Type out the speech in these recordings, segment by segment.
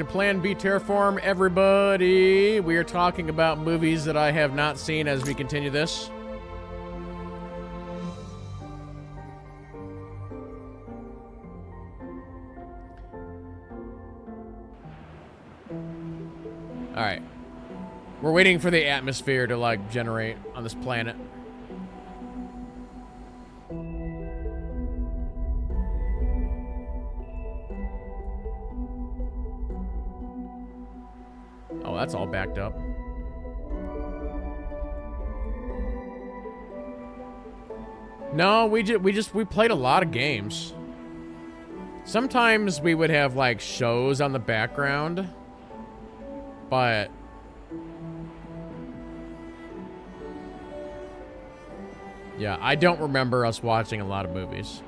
to Plan B Terraform, everybody. We are talking about movies that I have not seen as we continue this. Alright. We're waiting for the atmosphere to, like, generate on this planet. Oh, that's all backed up. No, we played a lot of games. Sometimes we would have, like, shows on the background. But yeah, I don't remember us watching a lot of movies.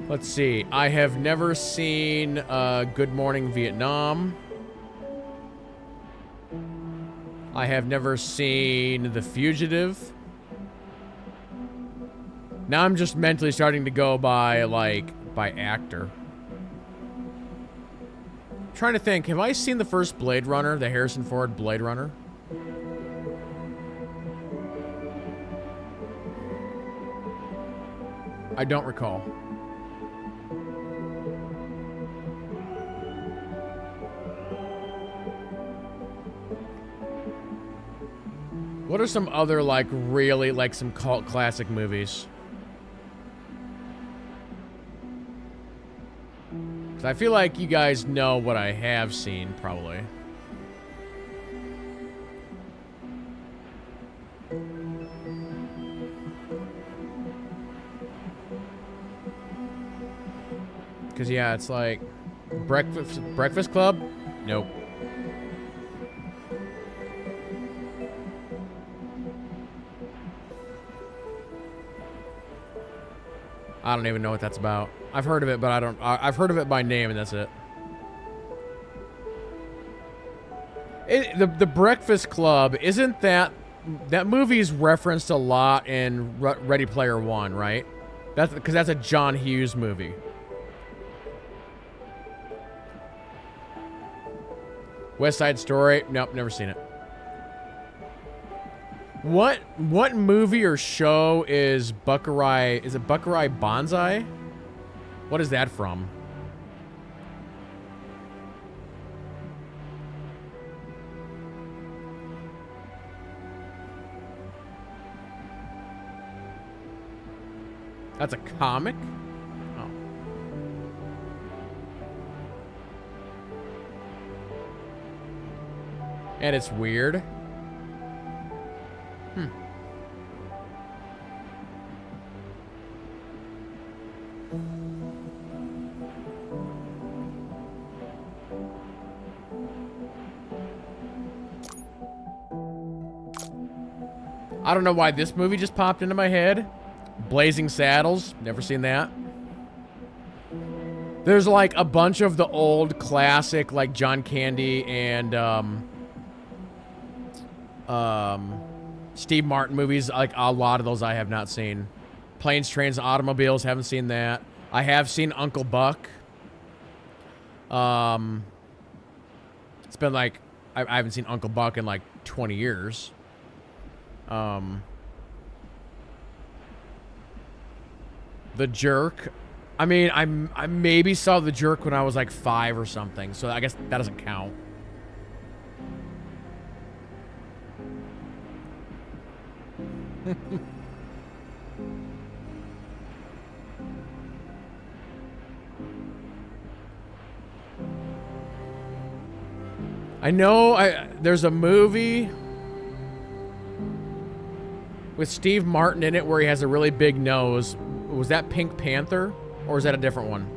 Let's see. I have never seen Good Morning Vietnam. I have never seen The Fugitive. Now I'm just mentally starting to go by, like, by actor. I'm trying to think, have I seen the first Blade Runner, the Harrison Ford Blade Runner? I don't recall. What are some other, like, really, like, some cult classic movies? I feel like you guys know what I have seen, probably. Because, yeah, it's like... Breakfast Club? Nope. I don't even know what that's about. I've heard of it, but I don't... I've heard of it by name, and that's it. The Breakfast Club, isn't that... That movie's referenced a lot in Ready Player One, right? That's because that's a John Hughes movie. West Side Story? Nope, never seen it. What movie or show is Buckeye? Is it Buckeye Banzai? What is that from? That's a comic? Oh. And it's weird. I don't know why this movie just popped into my head. Blazing Saddles. Never seen that. There's like a bunch of the old classic, like John Candy and Steve Martin movies. Like a lot of those I have not seen. Planes, Trains, and Automobiles. Haven't seen that. I have seen Uncle Buck. It's been like I haven't seen Uncle Buck in like 20 years. The Jerk. I mean, I maybe saw The Jerk when I was like 5 or something, so I guess that doesn't count. I know there's a movie with Steve Martin in it where he has a really big nose. Was that Pink Panther? Or is that a different one?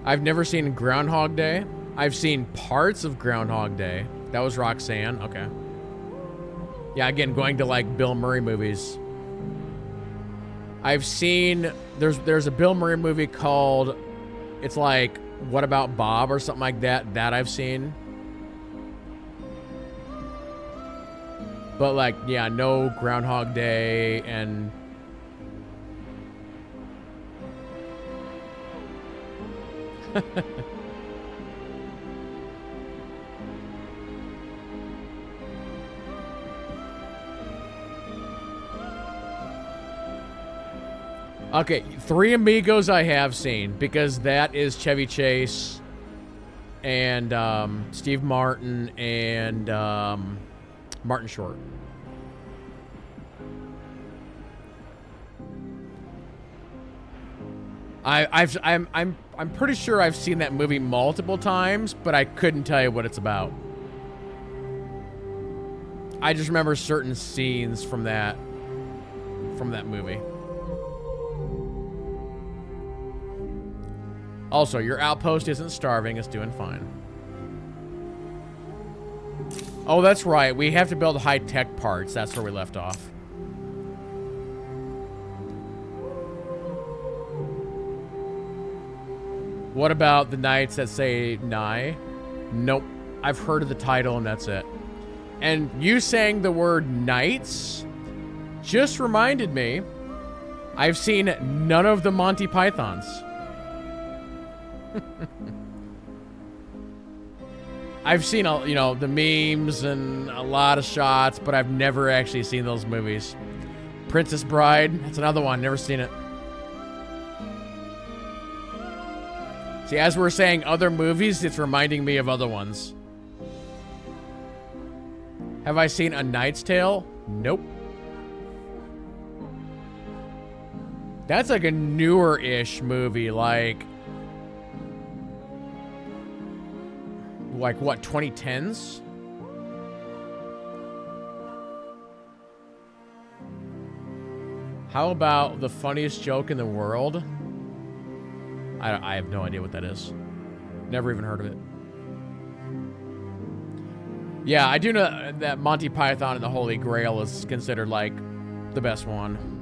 I've never seen Groundhog Day. I've seen parts of Groundhog Day. That was Roxanne. Okay. Yeah, again, going to like Bill Murray movies. I've seen... There's a Bill Murray movie called... It's like What About Bob or something like that I've seen. But like, yeah, no Groundhog Day and okay, Three Amigos I have seen because that is Chevy Chase and Steve Martin and Martin Short. I'm pretty sure I've seen that movie multiple times, but I couldn't tell you what it's about. I just remember certain scenes from that movie. Also, your outpost isn't starving, it's doing fine. Oh, that's right. We have to build high-tech parts. That's where we left off. What about the nights that say Nye? Nope. I've heard of the title and that's it. And you saying the word nights just reminded me I've seen none of the Monty Pythons. I've seen, you know, the memes and a lot of shots, but I've never actually seen those movies. Princess Bride, that's another one. Never seen it. See, as we're saying other movies, it's reminding me of other ones. Have I seen A Knight's Tale? Nope. That's like a newer-ish movie, like what, 2010s? How about The Funniest Joke in the World? I have no idea what that is. Never even heard of it. Yeah, I do know that Monty Python and the Holy Grail is considered like the best one.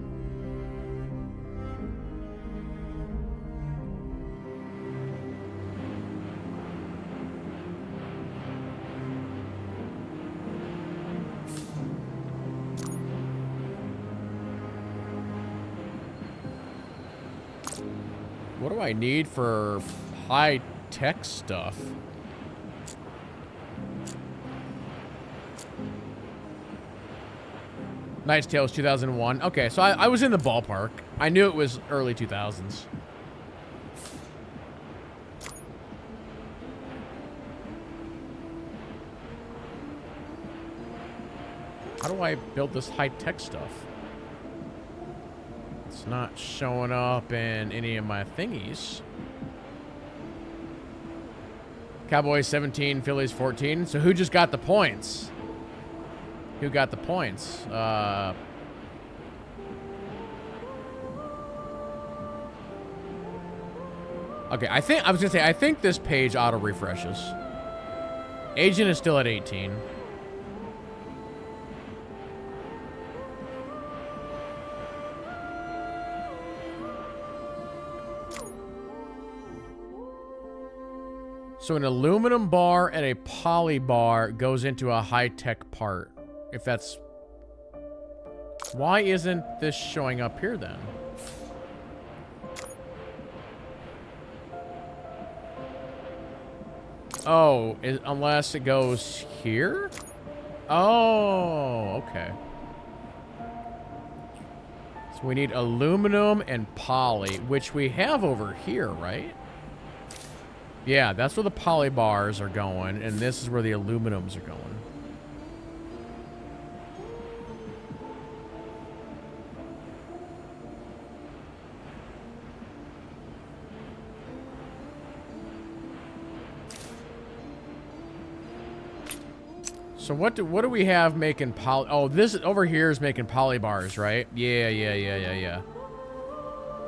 What do I need for high-tech stuff? Knight's Tale is 2001. Okay, so I was in the ballpark. I knew it was early 2000s. How do I build this high-tech stuff? It's not showing up in any of my thingies. Cowboys 17, Phillies 14. So who just got the points? Who got the points? Okay, I think this page auto refreshes. Agent is still at 18. So an aluminum bar and a poly bar goes into a high-tech part. If that's... Why isn't this showing up here then? Oh, unless it goes here? Oh, okay. So we need aluminum and poly, which we have over here, right? Yeah, that's where the poly bars are going, and this is where the aluminums are going. So what do we have making poly? Oh, this over here is making poly bars, right? Yeah.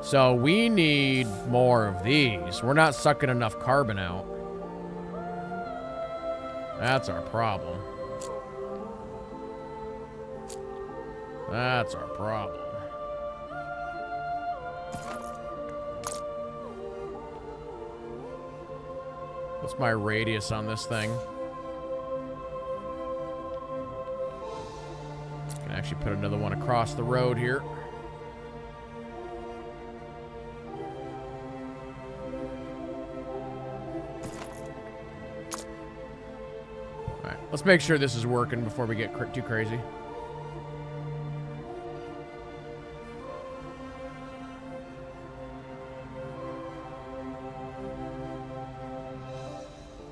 So we need more of these. We're not sucking enough carbon out. That's our problem. That's our problem. What's my radius on this thing? Can actually put another one across the road here. Alright, let's make sure this is working before we get too crazy.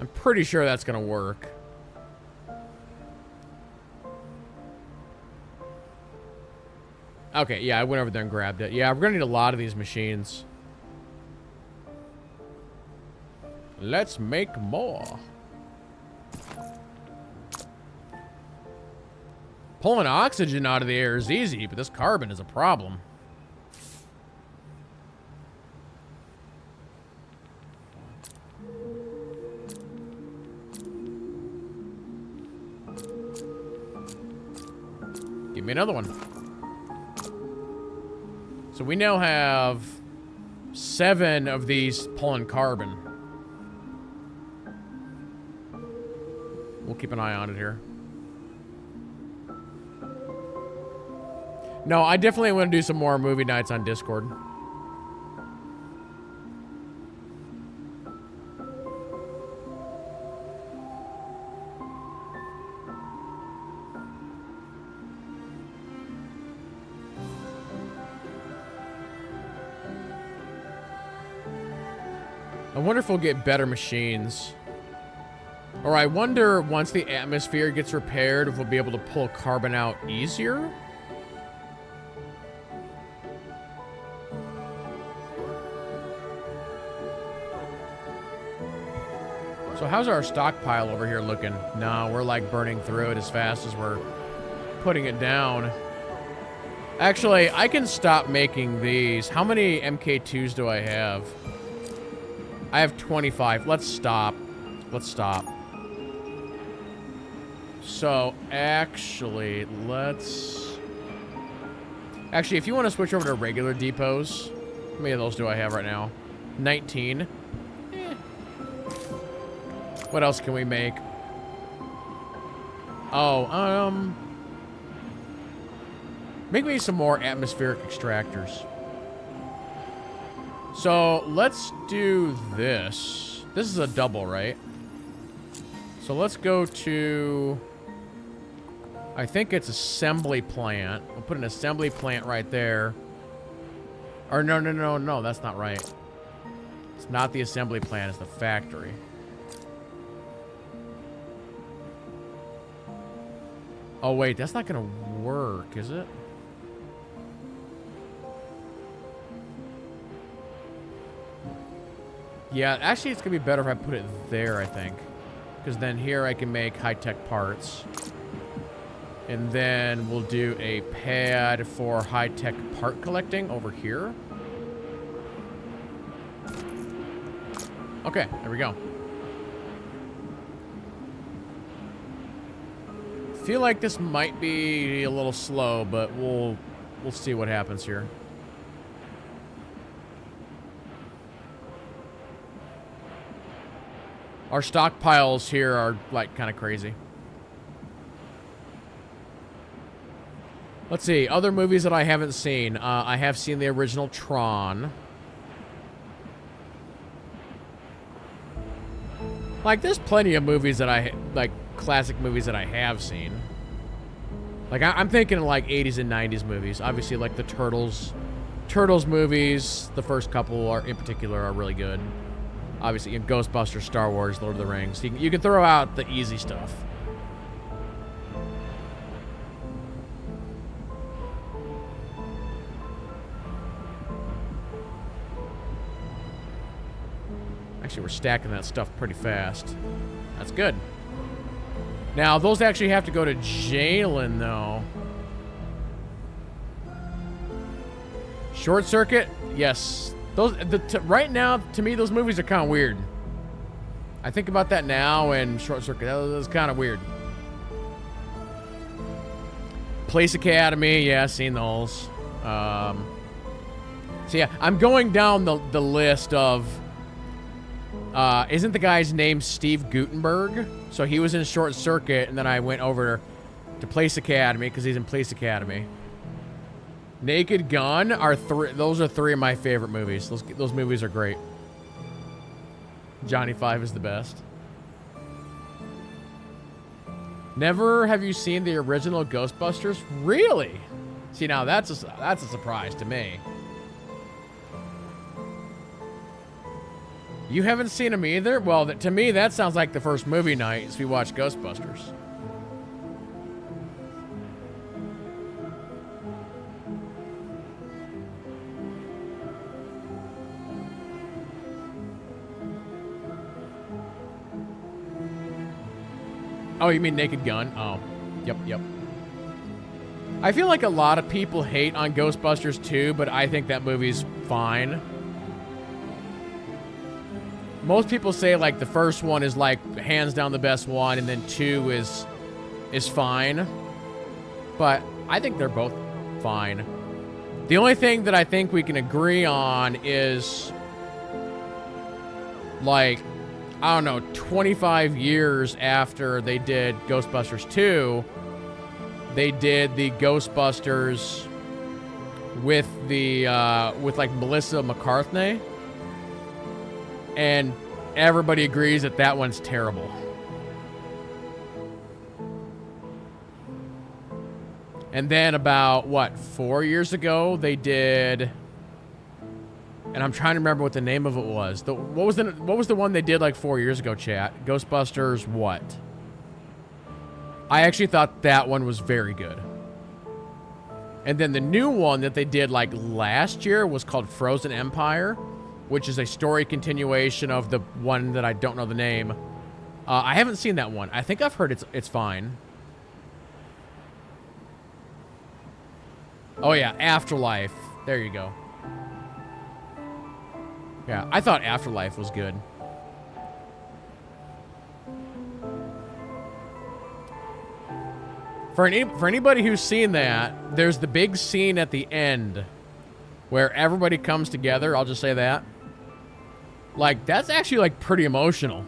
I'm pretty sure that's gonna work. Okay, yeah, I went over there and grabbed it. Yeah, we're gonna need a lot of these machines. Let's make more. Pulling oxygen out of the air is easy, but this carbon is a problem. Give me another one. So we now have 7 of these pulling carbon. We'll keep an eye on it here. No, I definitely want to do some more movie nights on Discord. I wonder if we'll get better machines. Or I wonder, once the atmosphere gets repaired, if we'll be able to pull carbon out easier? So how's our stockpile over here looking? No, we're like burning through it as fast as we're putting it down. Actually, I can stop making these. How many MK2s do I have? I have 25. Let's stop. Let's stop. So, actually, let's... Actually, if you want to switch over to regular depots, how many of those do I have right now? 19. What else can we make? Oh, make me some more atmospheric extractors. So, let's do this. This is a double, right? So, let's go to... I think it's assembly plant. We'll put an assembly plant right there. Or no, that's not right. It's not the assembly plant, it's the factory. Oh, wait, that's not gonna work, is it? Yeah, actually, it's gonna be better if I put it there, I think. Because then here I can make high-tech parts. And then we'll do a pad for high-tech part collecting over here. Okay, there we go. Feel like this might be a little slow, but we'll see what happens here. Our stockpiles here are like kind of crazy. Let's see, other movies that I haven't seen. I have seen the original Tron. Like, there's plenty of movies that like, classic movies that I have seen. Like, I'm thinking of, like, 80s and 90s movies. Obviously, like, the Turtles movies, the first couple are, in particular, are really good. Obviously, Ghostbusters, Star Wars, Lord of the Rings. You can throw out the easy stuff. Actually, we're stacking that stuff pretty fast. That's good. Now, those actually have to go to Jalen, though. Short Circuit? Yes. Those right now, to me, those movies are kind of weird. I think about that now, and Short Circuit, that was kind of weird. Police Academy, yeah, I've seen those. So yeah, I'm going down the list of Isn't the guy's name Steve Guttenberg? So he was in Short Circuit, and then I went over to Police Academy because he's in Police Academy. Naked Gun are those are three of my favorite movies. Those movies are great. Johnny Five is the best. Never have you seen the original Ghostbusters? Really? See, now that's a surprise to me. You haven't seen them either? Well, to me, that sounds like the first movie night as we watch Ghostbusters. Oh, you mean Naked Gun? Oh, yep. I feel like a lot of people hate on Ghostbusters 2, but I think that movie's fine. Most people say, like, the first one is, like, hands down the best one, and then 2 is fine. But I think they're both fine. The only thing that I think we can agree on is, like, I don't know, 25 years after they did Ghostbusters 2, they did the Ghostbusters with like Melissa McCarthy, and everybody agrees that that one's terrible. And then about, what, 4 years ago, they did... And I'm trying to remember what the name of it was. What was the one they did like 4 years ago, chat? Ghostbusters what? I actually thought that one was very good. And then the new one that they did like last year was called Frozen Empire, which is a story continuation of the one that I don't know the name. I haven't seen that one. I think I've heard it's fine. Oh yeah, Afterlife. There you go. Yeah, I thought Afterlife was good. For anybody who's seen that, there's the big scene at the end where everybody comes together. I'll just say that. Like, that's actually, like, pretty emotional.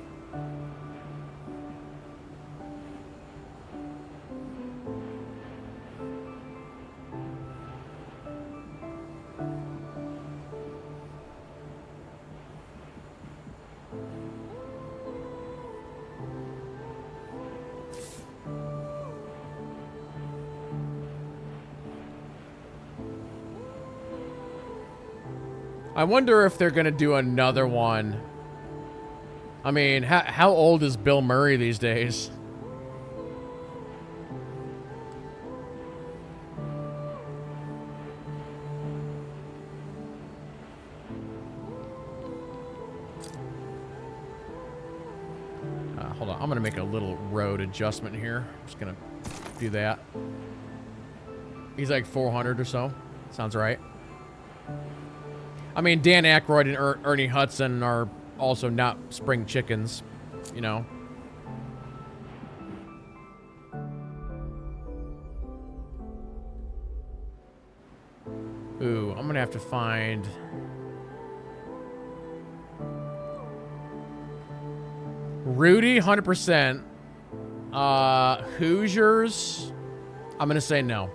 I wonder if they're going to do another one. I mean, how old is Bill Murray these days? Hold on. I'm going to make a little road adjustment here. I'm just going to do that. He's like 400 or so. Sounds right. I mean, Dan Aykroyd and Ernie Hudson are also not spring chickens, you know. Ooh, I'm gonna have to find... Rudy, 100%. Hoosiers, I'm gonna say no.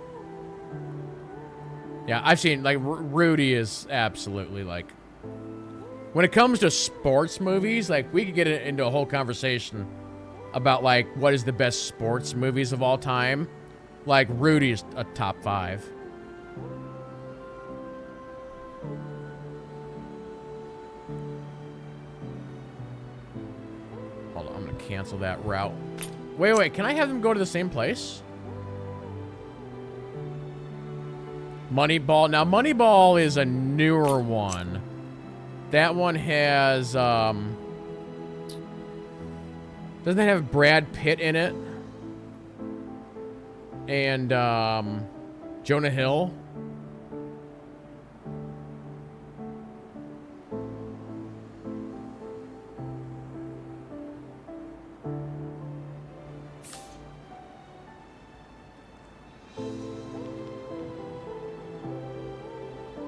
Yeah, I've seen, like, Rudy is absolutely, like... When it comes to sports movies, like, we could get into a whole conversation about, like, what is the best sports movies of all time. Like, Rudy is a top 5. Hold on, I'm gonna cancel that route. Wait, can I have them go to the same place? Moneyball. Now, Moneyball is a newer one. That one has, doesn't it have Brad Pitt in it? And, Jonah Hill?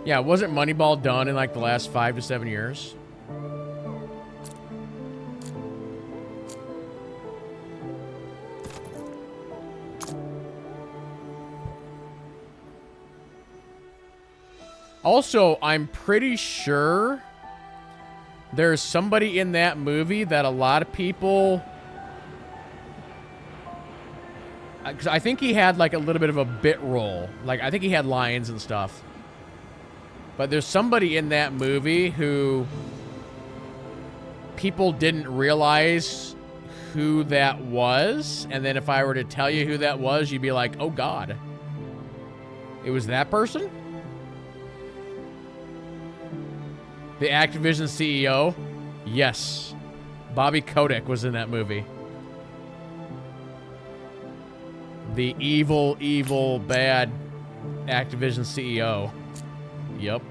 Yeah, wasn't Moneyball done in like the last 5 to 7 years? Also, I'm pretty sure there's somebody in that movie that a lot of people... Because I think he had, like, a little bit of a bit role. Like, I think he had lines and stuff. But there's somebody in that movie who people didn't realize who that was. And then if I were to tell you who that was, you'd be like, oh, God. It was that person? The Activision CEO? Yes. Bobby Kotick was in that movie. The evil, evil, bad Activision CEO. Yep.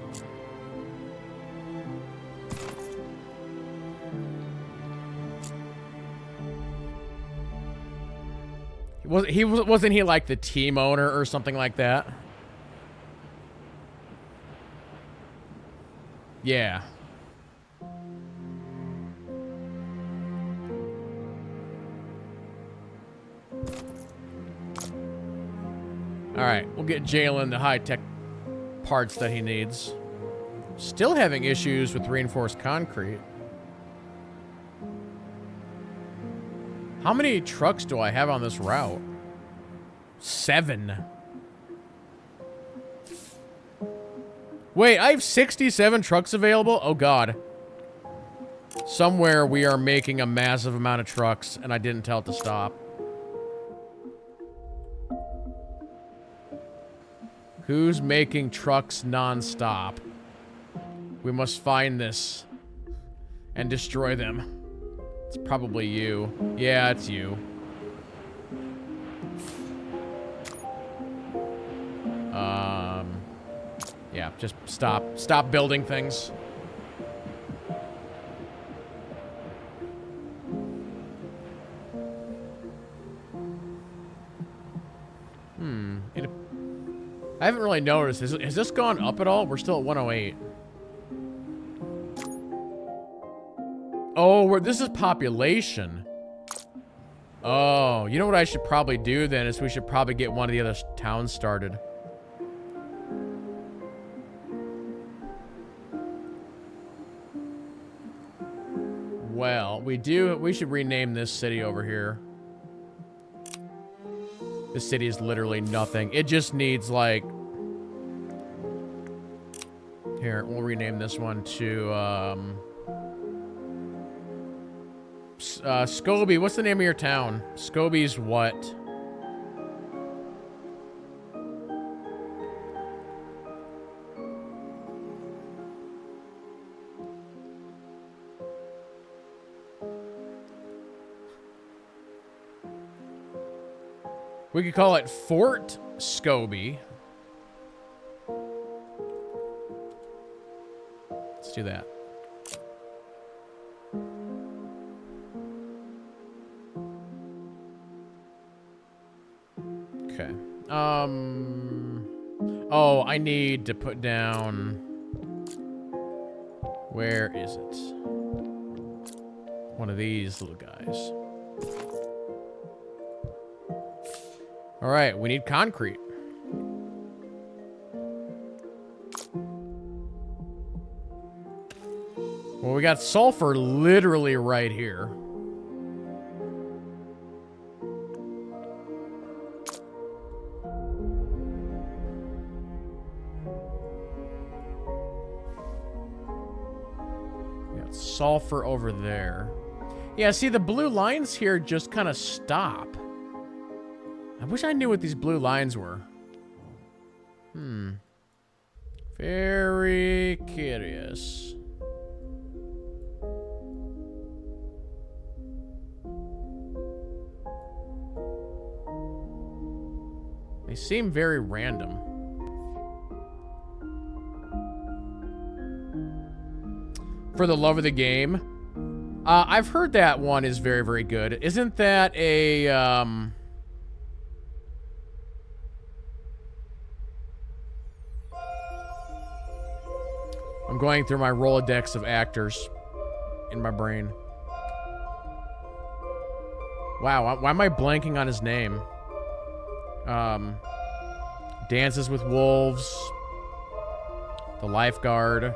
Wasn't he like the team owner or something like that? Yeah. Alright, we'll get Jalen the high-tech parts that he needs. Still having issues with reinforced concrete. How many trucks do I have on this route? 7. Wait, I have 67 trucks available? Oh, God. Somewhere we are making a massive amount of trucks, and I didn't tell it to stop. Who's making trucks non-stop? We must find this and destroy them. It's probably you. Yeah, it's you. Yeah, just stop building things. I haven't really noticed. Has this gone up at all? We're still at 108. Oh, this is population. Oh, you know what I should probably do then is we should probably get one of the other towns started. Well, we should rename this city over here. This city is literally nothing. It just needs, like... Here, we'll rename this one to, Scobie. What's the name of your town? Scobie's what? We could call it Fort Scobie. Let's do that. Okay. Oh, I need to put down... Where is it? One of these little guys. All right, we need concrete. Well, we got sulfur literally right here. We got sulfur over there. Yeah, see, the blue lines here just kind of stop. I wish I knew what these blue lines were. Very curious. They seem very random. For the love of the game. I've heard that one is very, very good. Isn't that a, I'm going through my Rolodex of actors in my brain. Wow, why am I blanking on his name? Dances with Wolves. The Lifeguard.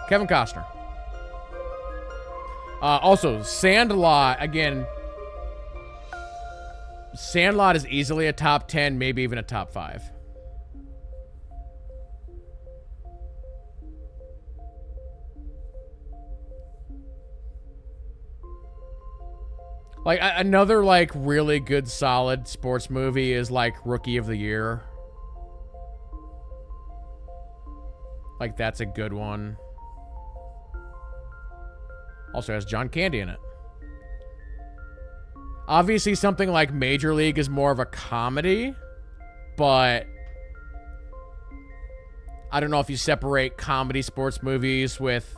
Kevin Costner. Also, Sandlot, again. Sandlot is easily a top 10, maybe even a top 5. Like, another, like, really good, solid sports movie is, like, Rookie of the Year. Like, that's a good one. Also has John Candy in it. Obviously, something like Major League is more of a comedy, but I don't know if you separate comedy sports movies with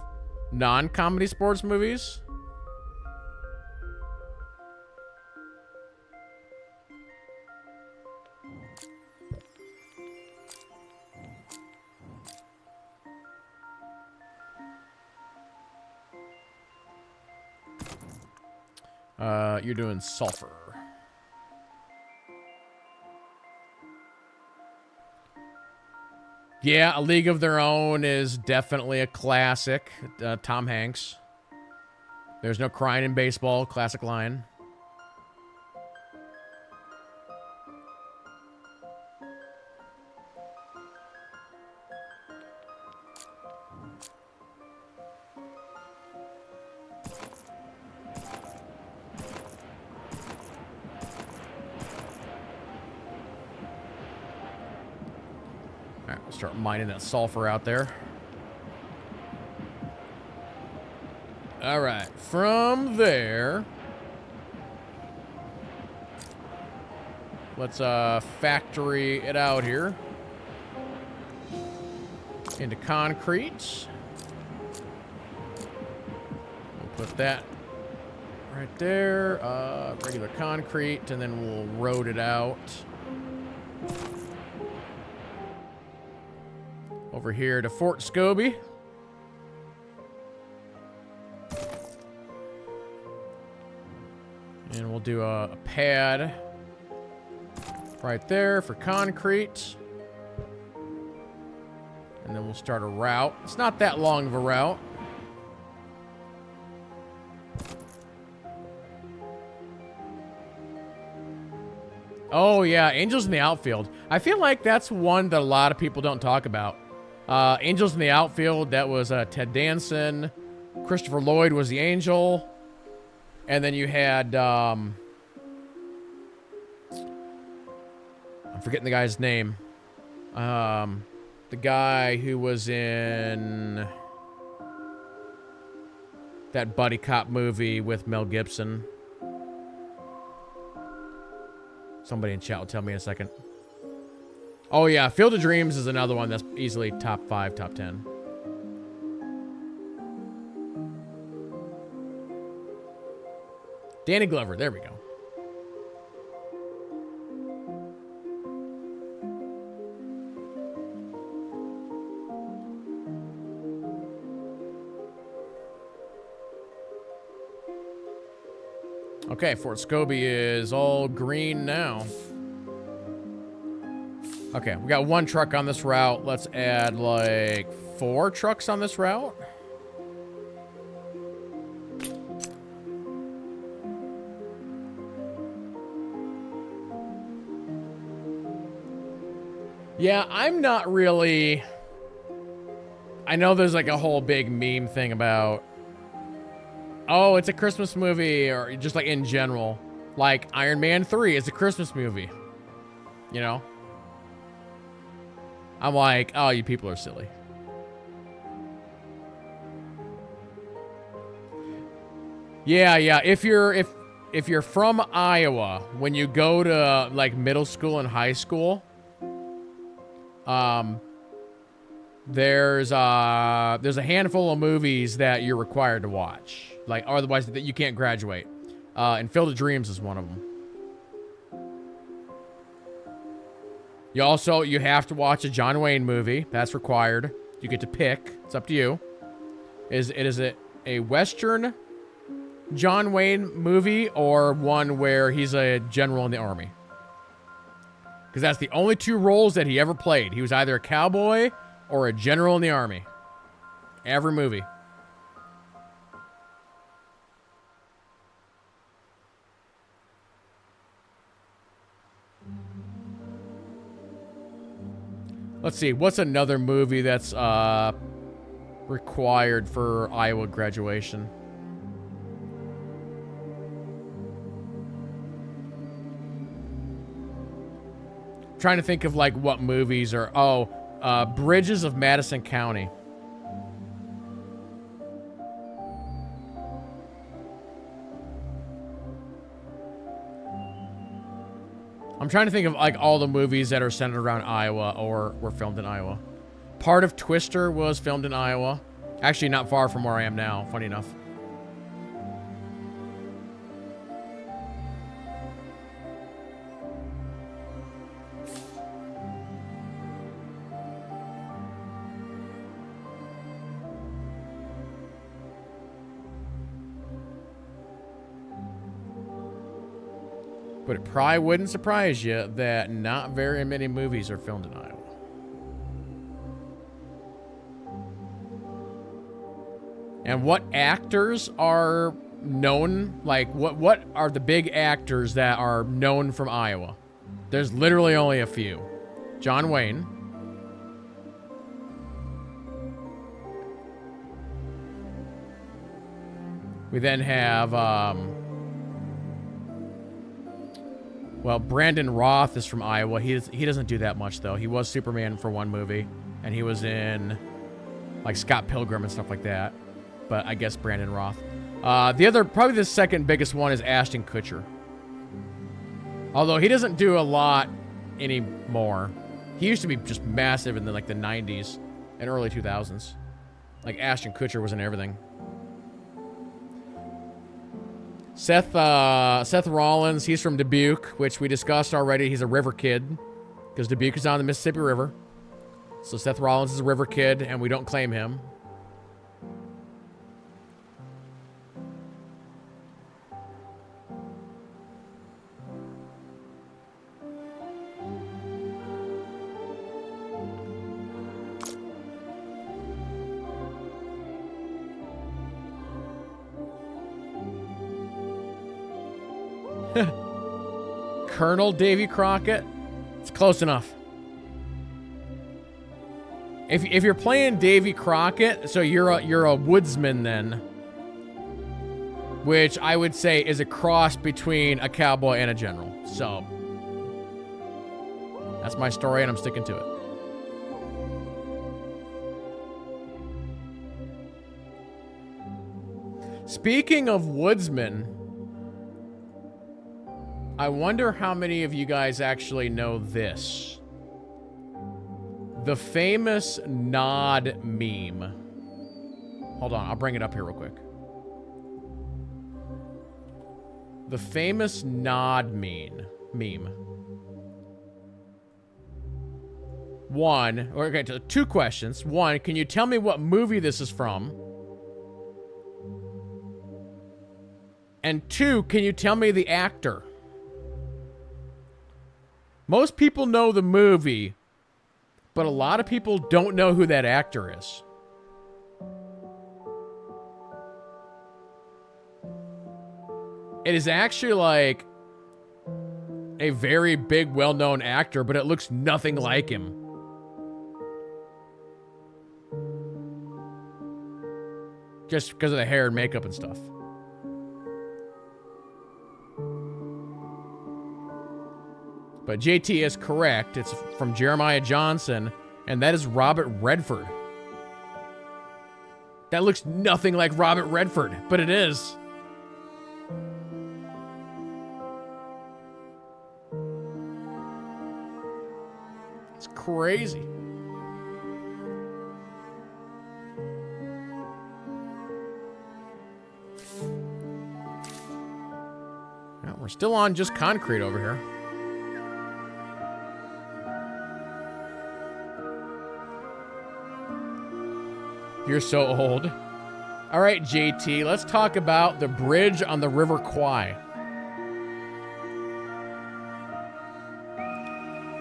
non-comedy sports movies. You're doing Sulfur. Yeah, A League of Their Own is definitely a classic. Tom Hanks. There's no crying in baseball. Classic line. Start mining that sulfur out there. All right, from there, let's factory it out here into concrete. We'll put that right there, regular concrete, and then we'll road it out. Over here to Fort Scobie. And we'll do a pad right there for concrete. And then we'll start a route. It's not that long of a route. Oh, yeah, Angels in the Outfield. I feel like that's one that a lot of people don't talk about. Angels in the Outfield, that was Ted Danson. Christopher Lloyd was the Angel. And then you had, I'm forgetting the guy's name. The guy who was in that buddy cop movie with Mel Gibson. Somebody in chat will tell me in a second. Oh, yeah. Field of Dreams is another one that's easily top 5, top 10. Danny Glover. There we go. Okay, Fort Scobie is all green now. Okay, we got 1 truck on this route. Let's add, like, 4 trucks on this route. Yeah, I'm not really... I know there's, like, a whole big meme thing about... Oh, it's a Christmas movie, or just, like, in general. Like, Iron Man 3 is a Christmas movie. You know? I'm like, oh, you people are silly. Yeah, yeah. If you're from Iowa, when you go to like middle school and high school, there's a handful of movies that you're required to watch. Like, otherwise that you can't graduate. And Field of Dreams is one of them. You have to watch a John Wayne movie. That's required. You get to pick. It's up to you. It is a Western John Wayne movie or one where he's a general in the army? Because that's the only 2 roles that he ever played. He was either a cowboy or a general in the army. Every movie. Let's see. What's another movie that's required for Iowa graduation? Trying to think of like what movies are. Oh, Bridges of Madison County. I'm trying to think of like all the movies that are centered around Iowa or were filmed in Iowa. Part of Twister was filmed in Iowa. Actually, not far from where I am now, funny enough. But it probably wouldn't surprise you that not very many movies are filmed in Iowa. And what actors are known? Like, what are the big actors that are known from Iowa? There's literally only a few. John Wayne. We then have, well, Brandon Roth is from Iowa. He doesn't do that much, though. He was Superman for one movie, and he was in, like, Scott Pilgrim and stuff like that. But I guess Brandon Roth. Probably the second biggest one is Ashton Kutcher. Although he doesn't do a lot anymore. He used to be just massive in the 90s and early 2000s. Like, Ashton Kutcher was in everything. Seth Rollins, he's from Dubuque, which we discussed already. He's a river kid because Dubuque is on the Mississippi River. So Seth Rollins is a river kid, and we don't claim him. Colonel Davy Crockett. It's close enough. If you're playing Davy Crockett, so you're a woodsman then, which I would say is a cross between a cowboy and a general. So that's my story, and I'm sticking to it. Speaking of woodsmen, I wonder how many of you guys actually know this. The famous nod meme. Hold on, I'll bring it up here real quick. The famous nod meme. Two questions. One, can you tell me what movie this is from? And two, can you tell me the actor? Most people know the movie, but a lot of people don't know who that actor is. It is actually like a very big, well-known actor, but it looks nothing like him. Just because of the hair and makeup and stuff. But JT is correct. It's from Jeremiah Johnson, and that is Robert Redford. That looks nothing like Robert Redford, but it is. It's crazy. Well, we're still on just concrete over here. You're so old. All right, JT, let's talk about the bridge on the River Kwai.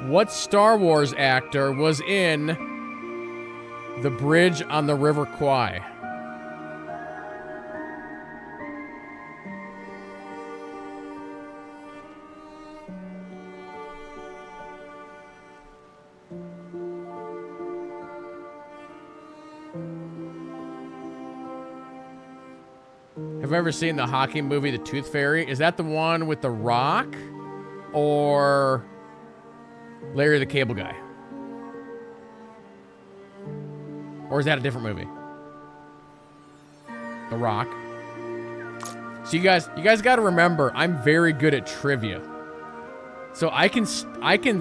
What Star Wars actor was in The bridge on the River Kwai. Have you ever seen the hockey movie, The Tooth Fairy? Is that the one with The Rock or Larry the Cable Guy? Or is that a different movie? The Rock. So you guys got to remember, I'm very good at trivia. So I can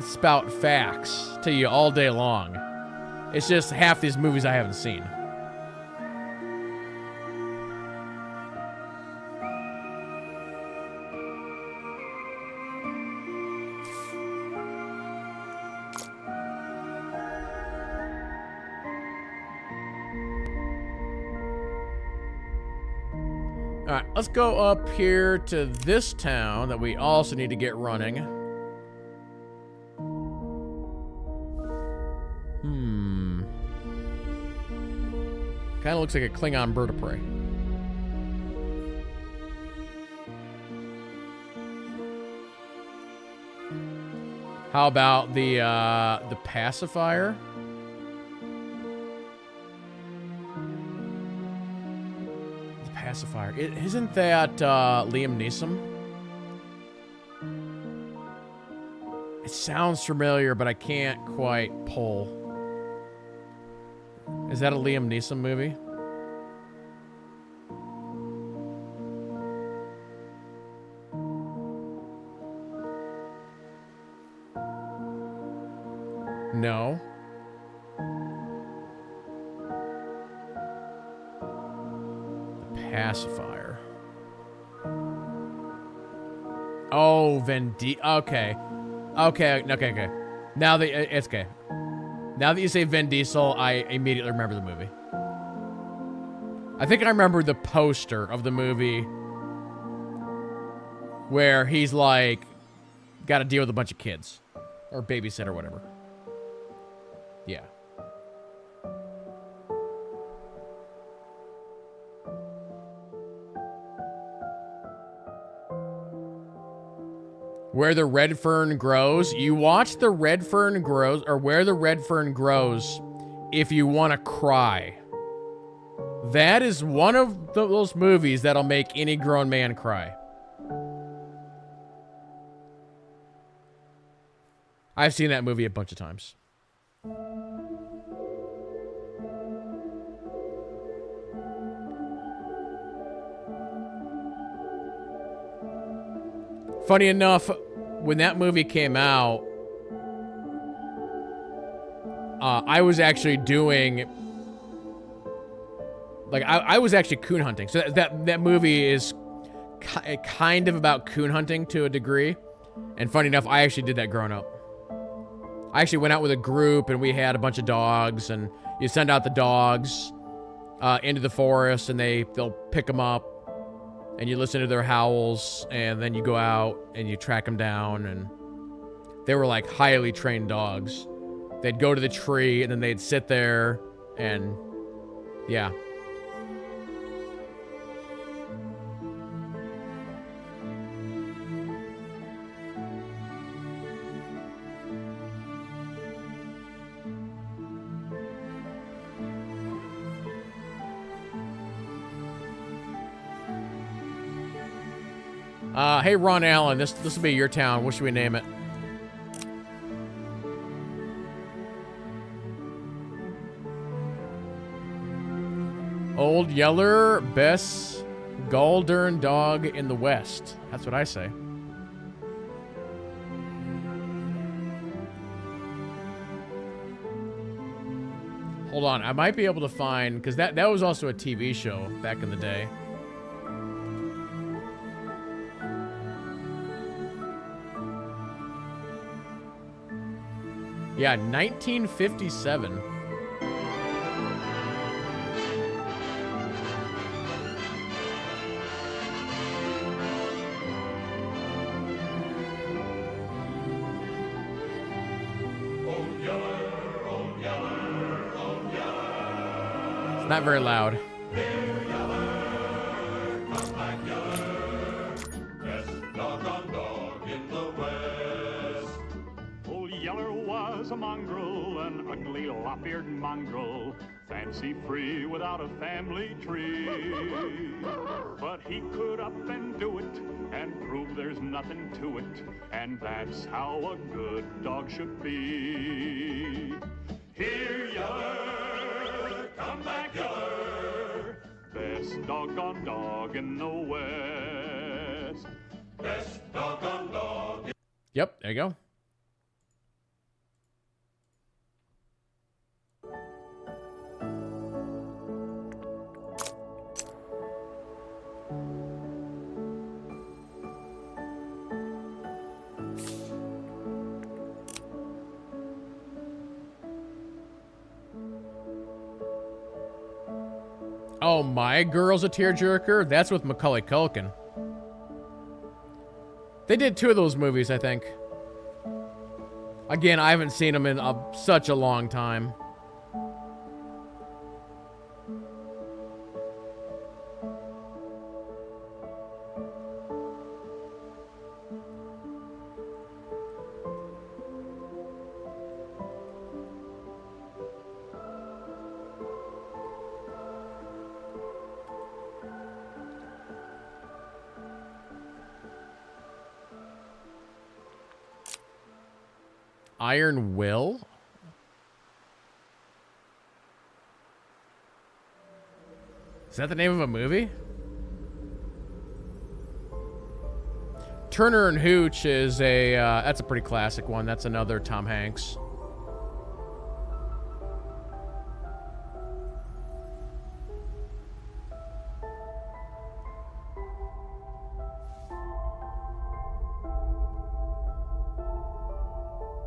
spout facts to you all day long. It's just half these movies I haven't seen. All right, let's go up here to this town that we also need to get running. Kind of looks like a Klingon bird of prey. How about the pacifier? Pacifier. Isn't that Liam Neeson? It sounds familiar, but I can't quite pull. Is that a Liam Neeson movie? No. Pacifier. Oh, okay. Okay. Now that it's okay. Now that you say Vin Diesel, I immediately remember the movie. I think I remember the poster of the movie where he's like got to deal with a bunch of kids or babysit or whatever. Yeah. Where the red fern grows. You watch the red fern grows, or Where the Red Fern Grows, if you want to cry. That is one of those movies that'll make any grown man cry. I've seen that movie a bunch of times. Funny enough, when that movie came out, I was actually doing, like, I was actually coon hunting. So that movie is kind of about coon hunting to a degree. And funny enough, I actually did that growing up. I actually went out with a group and we had a bunch of dogs, and you send out the dogs into the forest and they'll pick them up. And you listen to their howls, and then you go out and you track them down, and they were like highly trained dogs. They'd go to the tree, and then they'd sit there, and yeah. Hey, Ron Allen, this will be your town. What should we name it? Old Yeller, best Galdern dog in the West. That's what I say. Hold on, I might be able to find, because that was also a TV show back in the day. Yeah, 1957. Not very loud. Here, yeller, come back, yeller. Best doggone dog in the West. Old Yeller was a mongrel, an ugly lop-eared mongrel, fancy-free without a family tree. But he could up and do it, and prove there's nothing to it, and that's how a good dog should be. Here, Yeller, come back, Yeller, best doggone dog in the West. Best doggone dog. Yep, there you go. Oh, My Girl's a Tearjerker? That's with Macaulay Culkin. They did 2 of those movies, I think. Again, I haven't seen them in such a long time. Iron Will? Is that the name of a movie? Turner and Hooch is a, that's a pretty classic one. That's another Tom Hanks.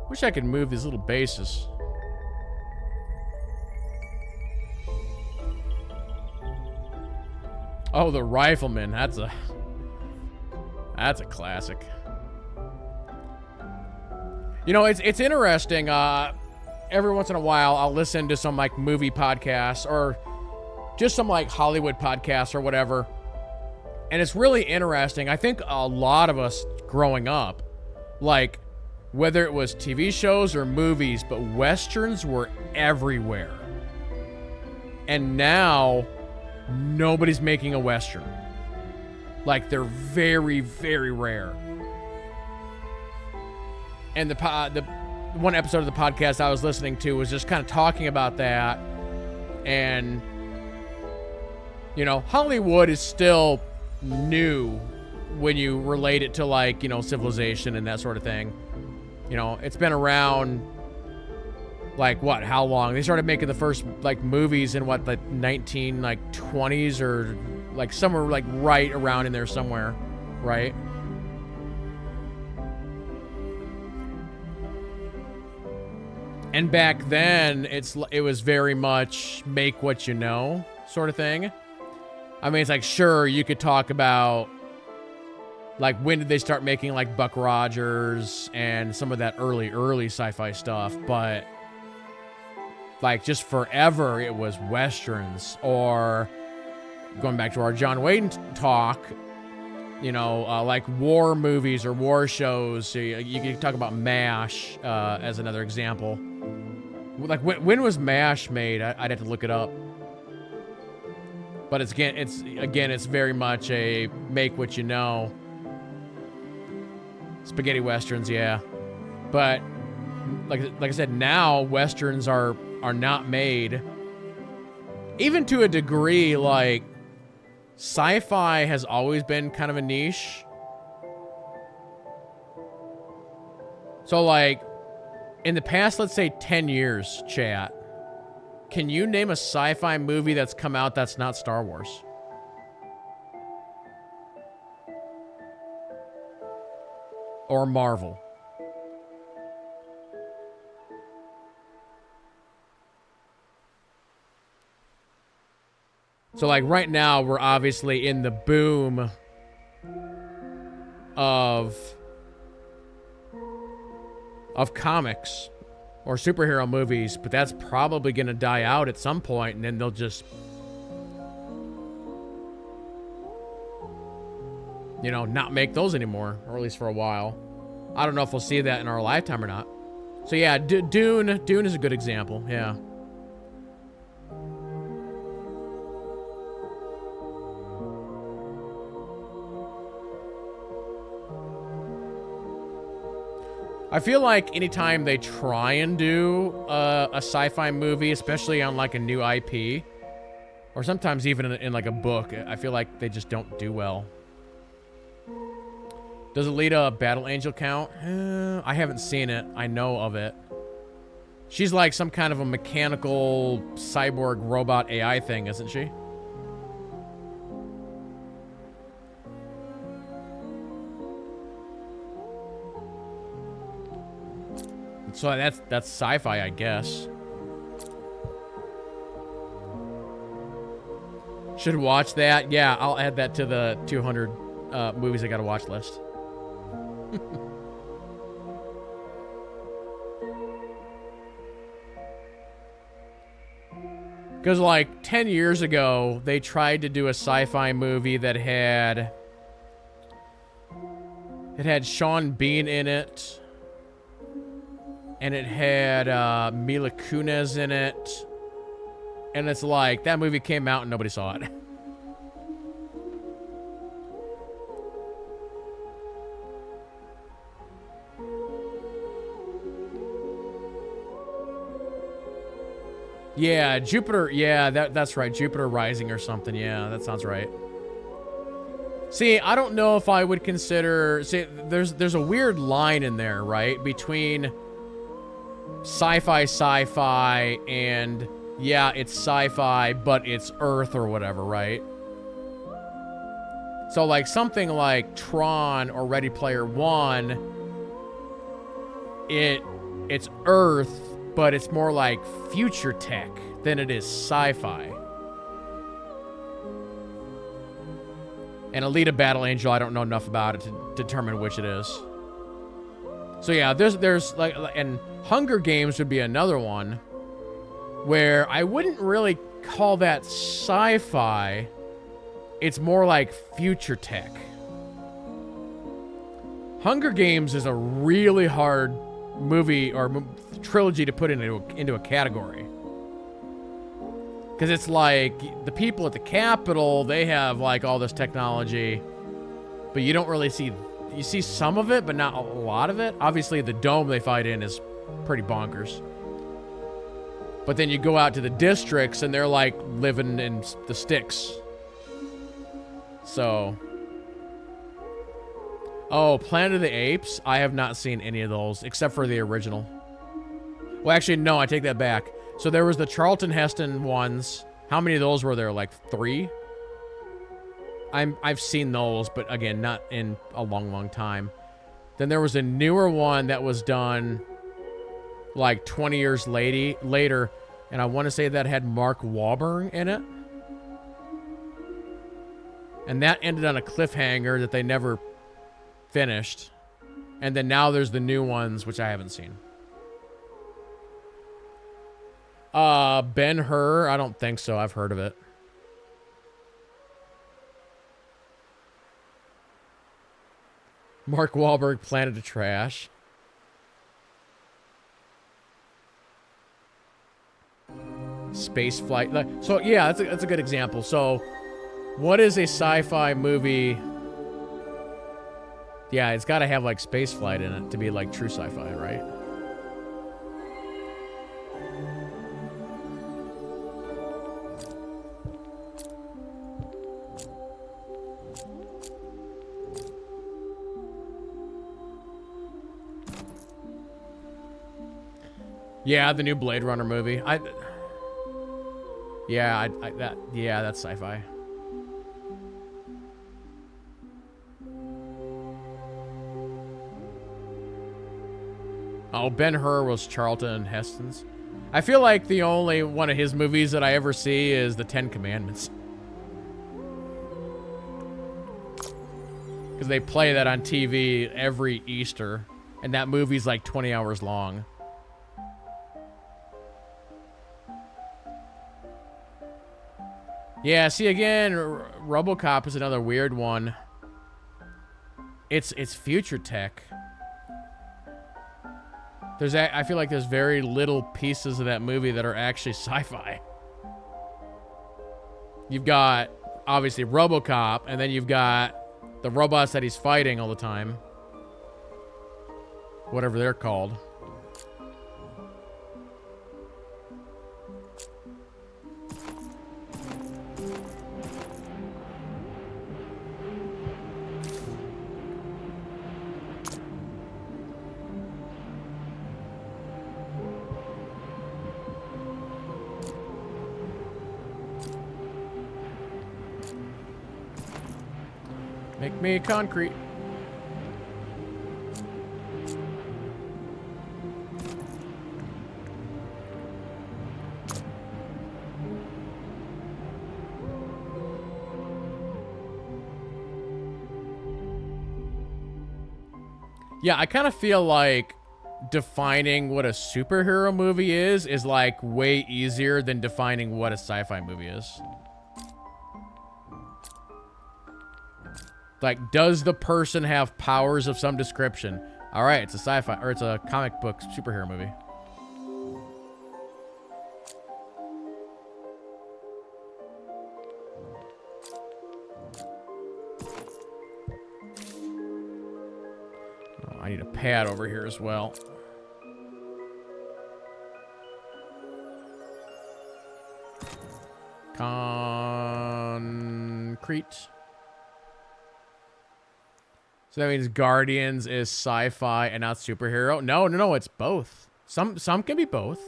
Wish I could move these little bases. Oh, the Rifleman. That's a classic. You know, it's interesting. Every once in a while, I'll listen to some like movie podcasts or just some like Hollywood podcasts or whatever, and it's really interesting. I think a lot of us growing up, like, whether it was TV shows or movies, but Westerns were everywhere. And now, nobody's making a Western. Like, they're very, very rare. And the one episode of the podcast I was listening to was just kind of talking about that. And, you know, Hollywood is still new when you relate it to, like, you know, civilization and that sort of thing. You know, it's been around, like, what, how long? They started making the first, like, movies in, what, the 1920s or, like, somewhere, like, right around in there somewhere, right? And back then, it was very much make what you know sort of thing. I mean, it's like, sure, you could talk about, like, when did they start making, like, Buck Rogers and some of that early sci-fi stuff, but, like, just forever it was Westerns, or going back to our John Wayne talk, you know, like war movies or war shows. So you can talk about MASH as another example. Like, when was MASH made? I'd have to look it up. But it's very much a make what you know. Spaghetti Westerns, yeah. But like I said, now Westerns are not made. Even to a degree, like, sci-fi has always been kind of a niche. So, like, in the past, let's say 10 years, chat, can you name a sci-fi movie that's come out that's not Star Wars? Or Marvel? So, like, right now, we're obviously in the boom of comics or superhero movies, but that's probably going to die out at some point, and then they'll just you know, not make those anymore, or at least for a while. I don't know if we'll see that in our lifetime or not. So yeah, Dune is a good example. Yeah. I feel like anytime they try and do a sci-fi movie, especially on like a new IP, or sometimes even in like a book, I feel like they just don't do well. Does Alita Battle Angel count? I haven't seen it. I know of it. She's like some kind of a mechanical cyborg robot AI thing, isn't she? So that's sci-fi, I guess. Should watch that. Yeah, I'll add that to the 200 movies I gotta watch list. Because like 10 years ago, they tried to do a sci-fi movie that had Sean Bean in it, and it had Mila Kunis in it, and it's like that movie came out and nobody saw it. Yeah, Jupiter. Yeah, that's right. Jupiter Rising or something. Yeah, that sounds right. See, I don't know if I would consider... See, there's a weird line in there, right? Between sci-fi and... Yeah, it's sci-fi, but it's Earth or whatever, right? So, like, something like Tron or Ready Player One, it's Earth, but it's more like future tech than it is sci-fi. And Alita Battle Angel, I don't know enough about it to determine which it is. So yeah, there's like, and Hunger Games would be another one where I wouldn't really call that sci-fi. It's more like future tech. Hunger Games is a really hard movie or trilogy to put into a category. Because it's like the people at the Capitol, they have like all this technology, but you don't really see, you see some of it, but not a lot of it. Obviously the dome they fight in is pretty bonkers. But then you go out to the districts and they're like living in the sticks. So. Oh, Planet of the Apes? I have not seen any of those, except for the original. Well, actually, no, I take that back. So there was the Charlton Heston ones. How many of those were there? Like 3? I've seen those, but again, not in a long time. Then there was a newer one that was done like 20 years later, and I want to say that had Mark Wahlberg in it. And that ended on a cliffhanger that they never finished. And then now there's the new ones, which I haven't seen. Ben-Hur, I don't think so. I've heard of it. Mark Wahlberg, Planet of Trash. Space flight. So yeah, that's a good example. So what is a sci-fi movie? Yeah, it's got to have like space flight in it to be like true sci-fi, right? Yeah, the new Blade Runner movie. Yeah, that's sci-fi. Oh, Ben-Hur was Charlton Heston's. I feel like the only one of his movies that I ever see is The Ten Commandments. Because they play that on TV every Easter, and that movie's like 20 hours long. Yeah, see again, RoboCop is another weird one. It's future tech. I feel like there's very little pieces of that movie that are actually sci-fi. You've got, obviously, RoboCop, and then you've got the robots that he's fighting all the time. Whatever they're called. Make me concrete. Yeah, I kind of feel like defining what a superhero movie is like way easier than defining what a sci-fi movie is. Like, does the person have powers of some description? All right, it's a sci-fi, or it's a comic book superhero movie. Oh, I need a pad over here as well. Concrete. So that means Guardians is sci-fi and not superhero? No, it's both. Some can be both.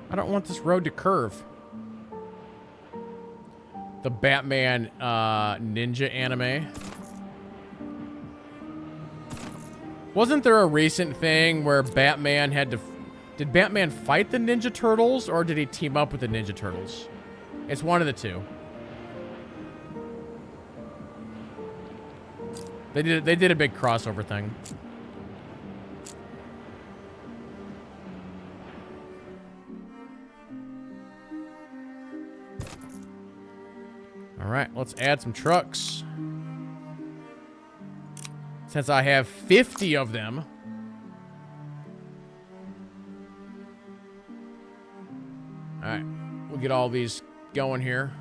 I don't want this road to curve. The Batman ninja anime. Wasn't there a recent thing where Batman had to... Did Batman fight the Ninja Turtles or did he team up with the Ninja Turtles? It's one of the two. They did a big crossover thing. All right, let's add some trucks. Since I have 50 of them. All right, we'll get all these going here.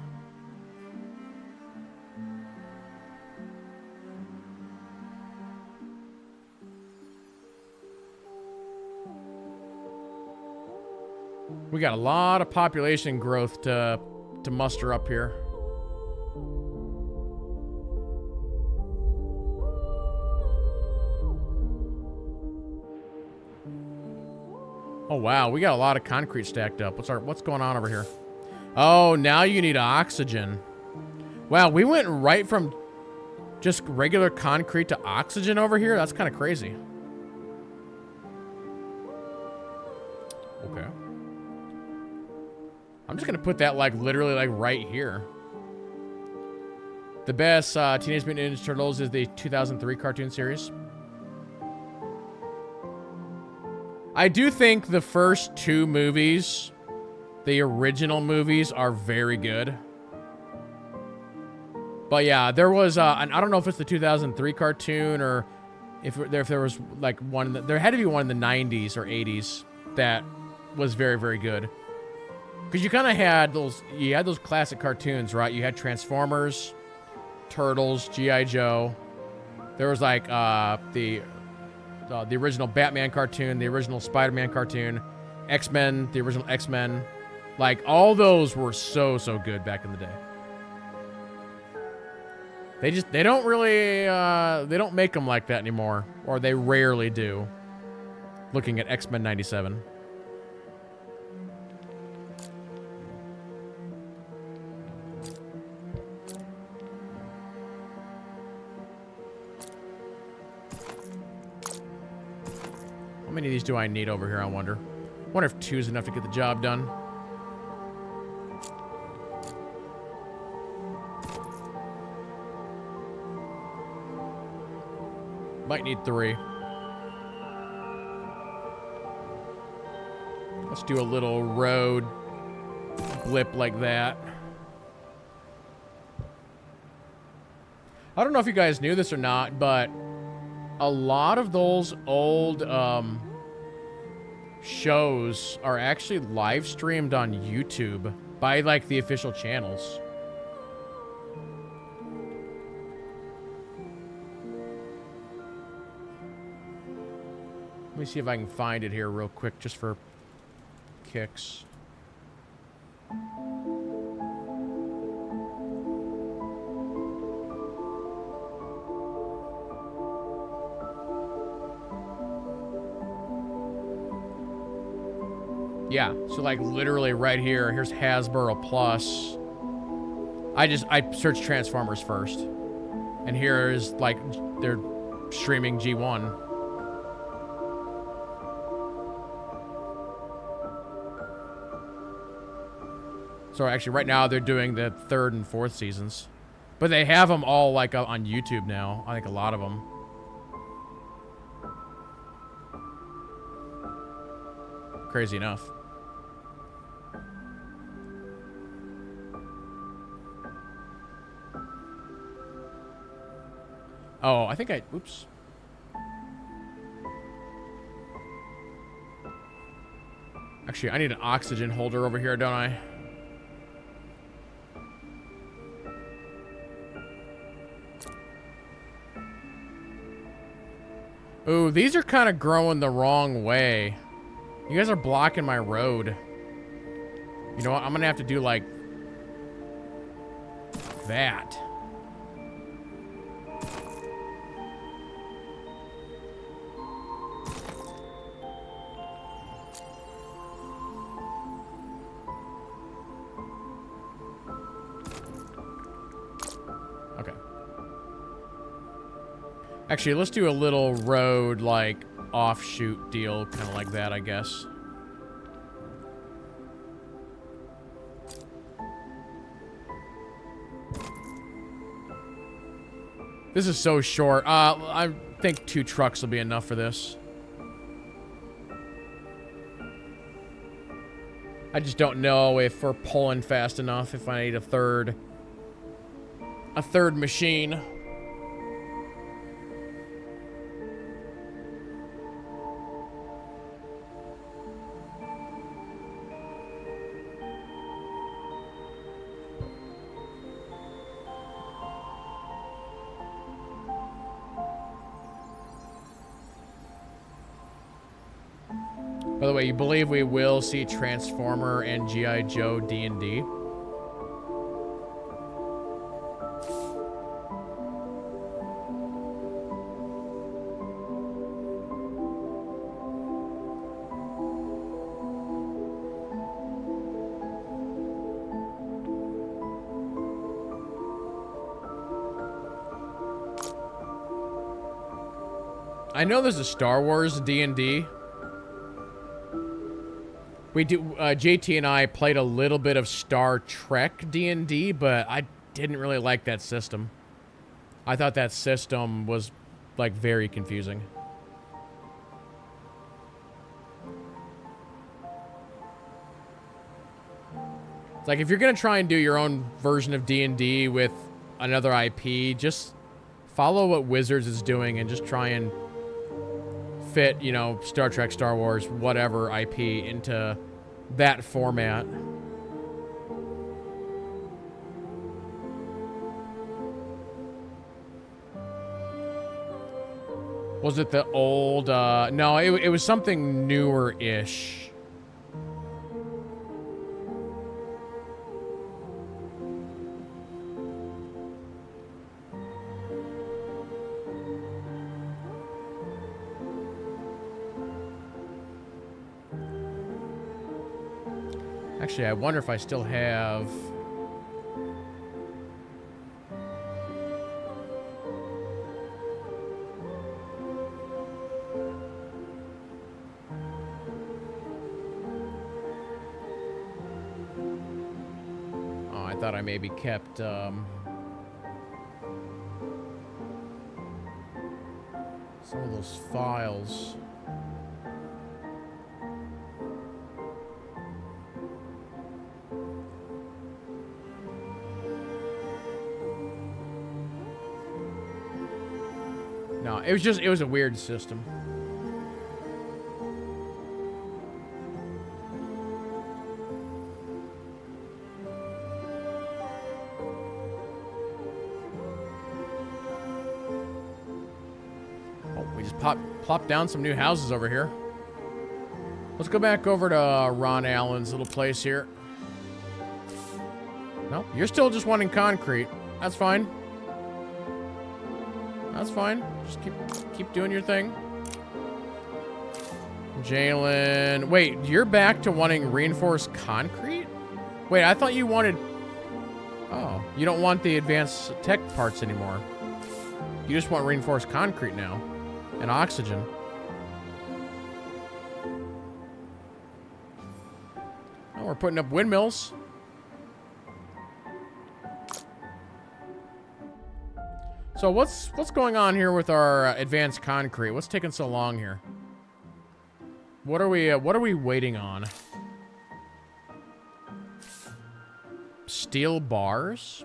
We got a lot of population growth to muster up here. Oh wow, we got a lot of concrete stacked up. What's going on over here? Oh, now you need oxygen. Wow, we went right from just regular concrete to oxygen over here. That's kind of crazy. Okay. I'm just gonna put that like literally like right here. The best Teenage Mutant Ninja Turtles is the 2003 cartoon series. I do think the first two movies, the original movies, are very good. But yeah, there was, and I don't know if it's the 2003 cartoon or if there was like one, there had to be one in the 90s or 80s that was very, very good. Because you kind of had those classic cartoons, right? You had Transformers, Turtles, G.I. Joe. There was like the original Batman cartoon, the original Spider-Man cartoon, X-Men, the original X-Men. Like, all those were so good back in the day. They don't really, they don't make them like that anymore. Or they rarely do. Looking at X-Men 97. How many of these do I need over here, I wonder? Wonder if 2 is enough to get the job done. Might need 3. Let's do a little road blip like that. I don't know if you guys knew this or not, but a lot of those old shows are actually live streamed on YouTube by like the official channels. Let me see if I can find it here real quick just for kicks. Yeah, so like literally right here, here's Hasbro Plus. I searched Transformers first. And here is like, they're streaming G1. So actually right now they're doing the 3rd and 4th seasons. But they have them all like on YouTube now. I think a lot of them. Crazy enough. Oh, I think oops. Actually, I need an oxygen holder over here, don't I? Ooh, these are kind of growing the wrong way. You guys are blocking my road. You know what? I'm gonna have to do like that. Okay. Actually, let's do a little road, like, offshoot deal, kind of like that, I guess. This is so short. I think 2 trucks will be enough for this. I just don't know if we're pulling fast enough, if I need a third machine. By the way, you believe we will see Transformer and G.I. Joe D&D? I know there's a Star Wars D&D. We do, JT and I played a little bit of Star Trek D&D, but I didn't really like that system. I thought that system was, like, very confusing. It's like, if you're gonna try and do your own version of D&D with another IP, just follow what Wizards is doing and just try and fit, you know, Star Trek, Star Wars, whatever IP into that format. Was it the old, no, it was something newer-ish. Actually, I wonder if I still have... thought I maybe kept, some of those files. No, it was a weird system. Oh, we just plopped down some new houses over here. Let's go back over to Ron Allen's little place here. No, you're still just wanting concrete. That's fine. That's fine. Just keep doing your thing. Jalen. Wait, you're back to wanting reinforced concrete? Wait, I thought you wanted... Oh, you don't want the advanced tech parts anymore. You just want reinforced concrete now. And oxygen. Oh, we're putting up windmills. So what's going on here with our advanced concrete? What's taking so long here? What are we waiting on? Steel bars?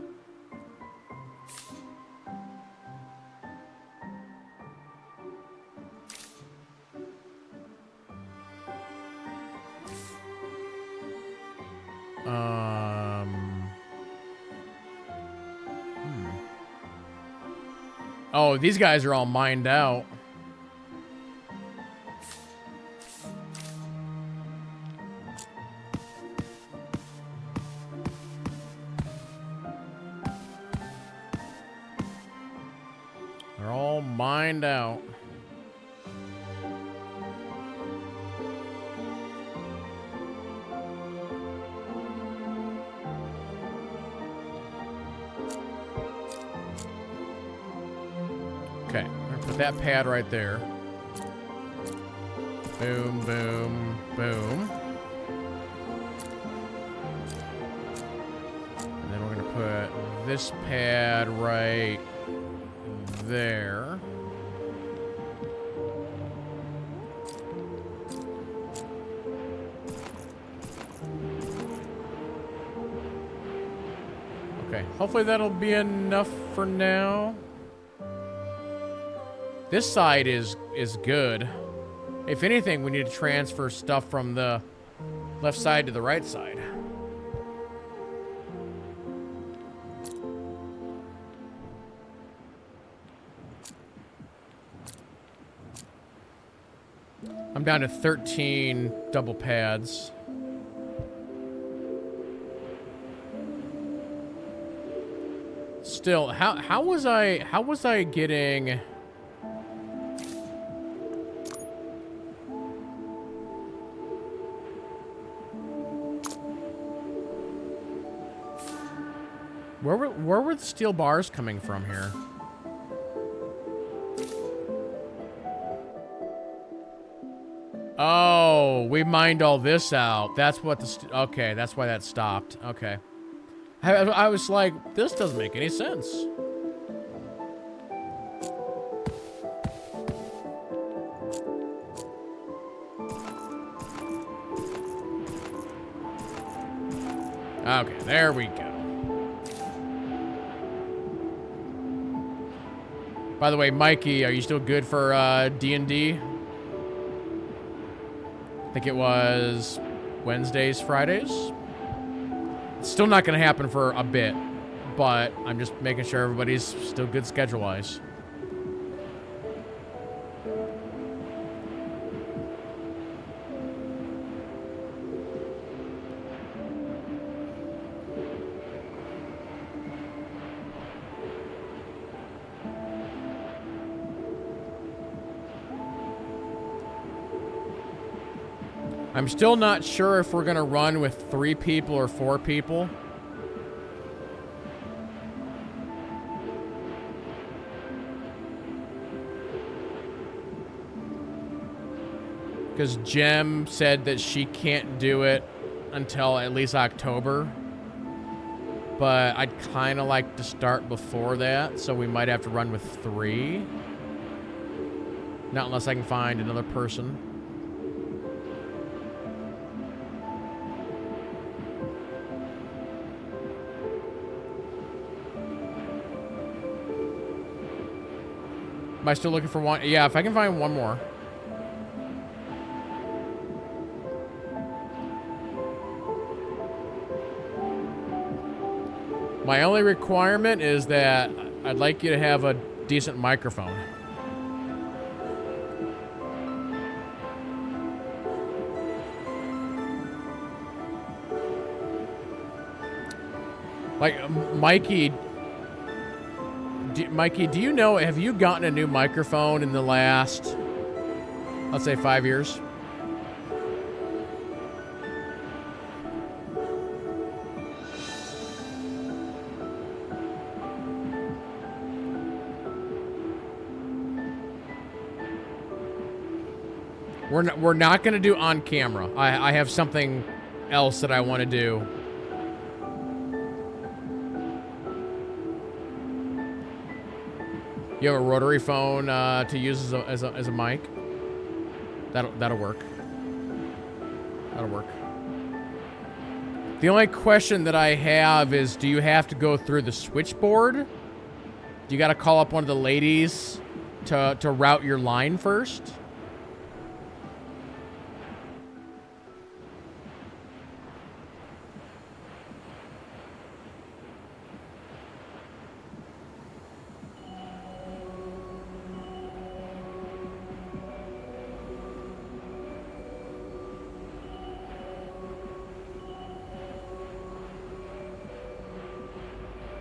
Oh, these guys are all mined out. They're all mined out. Okay, I'm gonna put that pad right there. Boom, boom, boom. And then we're gonna put this pad right there. Okay, hopefully that'll be enough for now. This side is good. If anything, we need to transfer stuff from the left side to the right side. I'm down to 13 double pads. Still, how was I getting... Where were the steel bars coming from here? Oh, we mined all this out. That's what the... Okay, that's why that stopped. Okay. I was like, this doesn't make any sense. Okay, there we go. By the way, Mikey, are you still good for D&D? I think it was Wednesdays, Fridays. It's still not going to happen for a bit, but I'm just making sure everybody's still good schedule-wise. I'm still not sure if we're going to run with 3 people or 4 people. Because Jem said that she can't do it until at least October. but I'd kind of like to start before that, so we might have to run with 3. Not unless I can find another person. Am I still looking for one? Yeah, if I can find one more. My only requirement is that I'd like you to have a decent microphone. Like, Mikey, do you know, have you gotten a new microphone in the last, let's say, 5 years? We're not going to do on camera. I have something else that I want to do. You have a rotary phone to use as a mic? That'll work. That'll work. The only question that I have is, do you have to go through the switchboard? Do you got to call up one of the ladies to route your line first?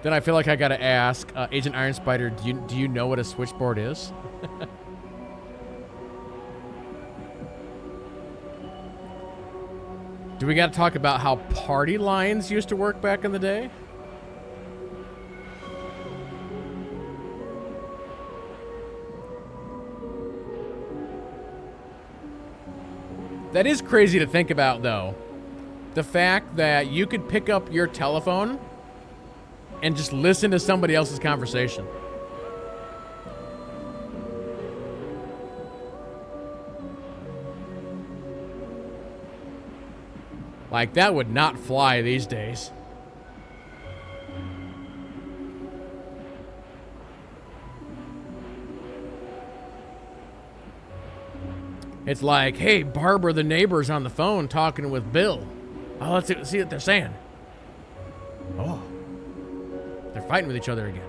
Then I feel like I gotta ask, Agent Iron Spider, do you know what a switchboard is? Do we gotta talk about how party lines used to work back in the day? That is crazy to think about, though. The fact that you could pick up your telephone and just listen to somebody else's conversation. Like, that would not fly these days. It's like, hey, Barbara, the neighbor's on the phone talking with Bill. Oh, let's see what they're saying. Oh. They're fighting with each other again.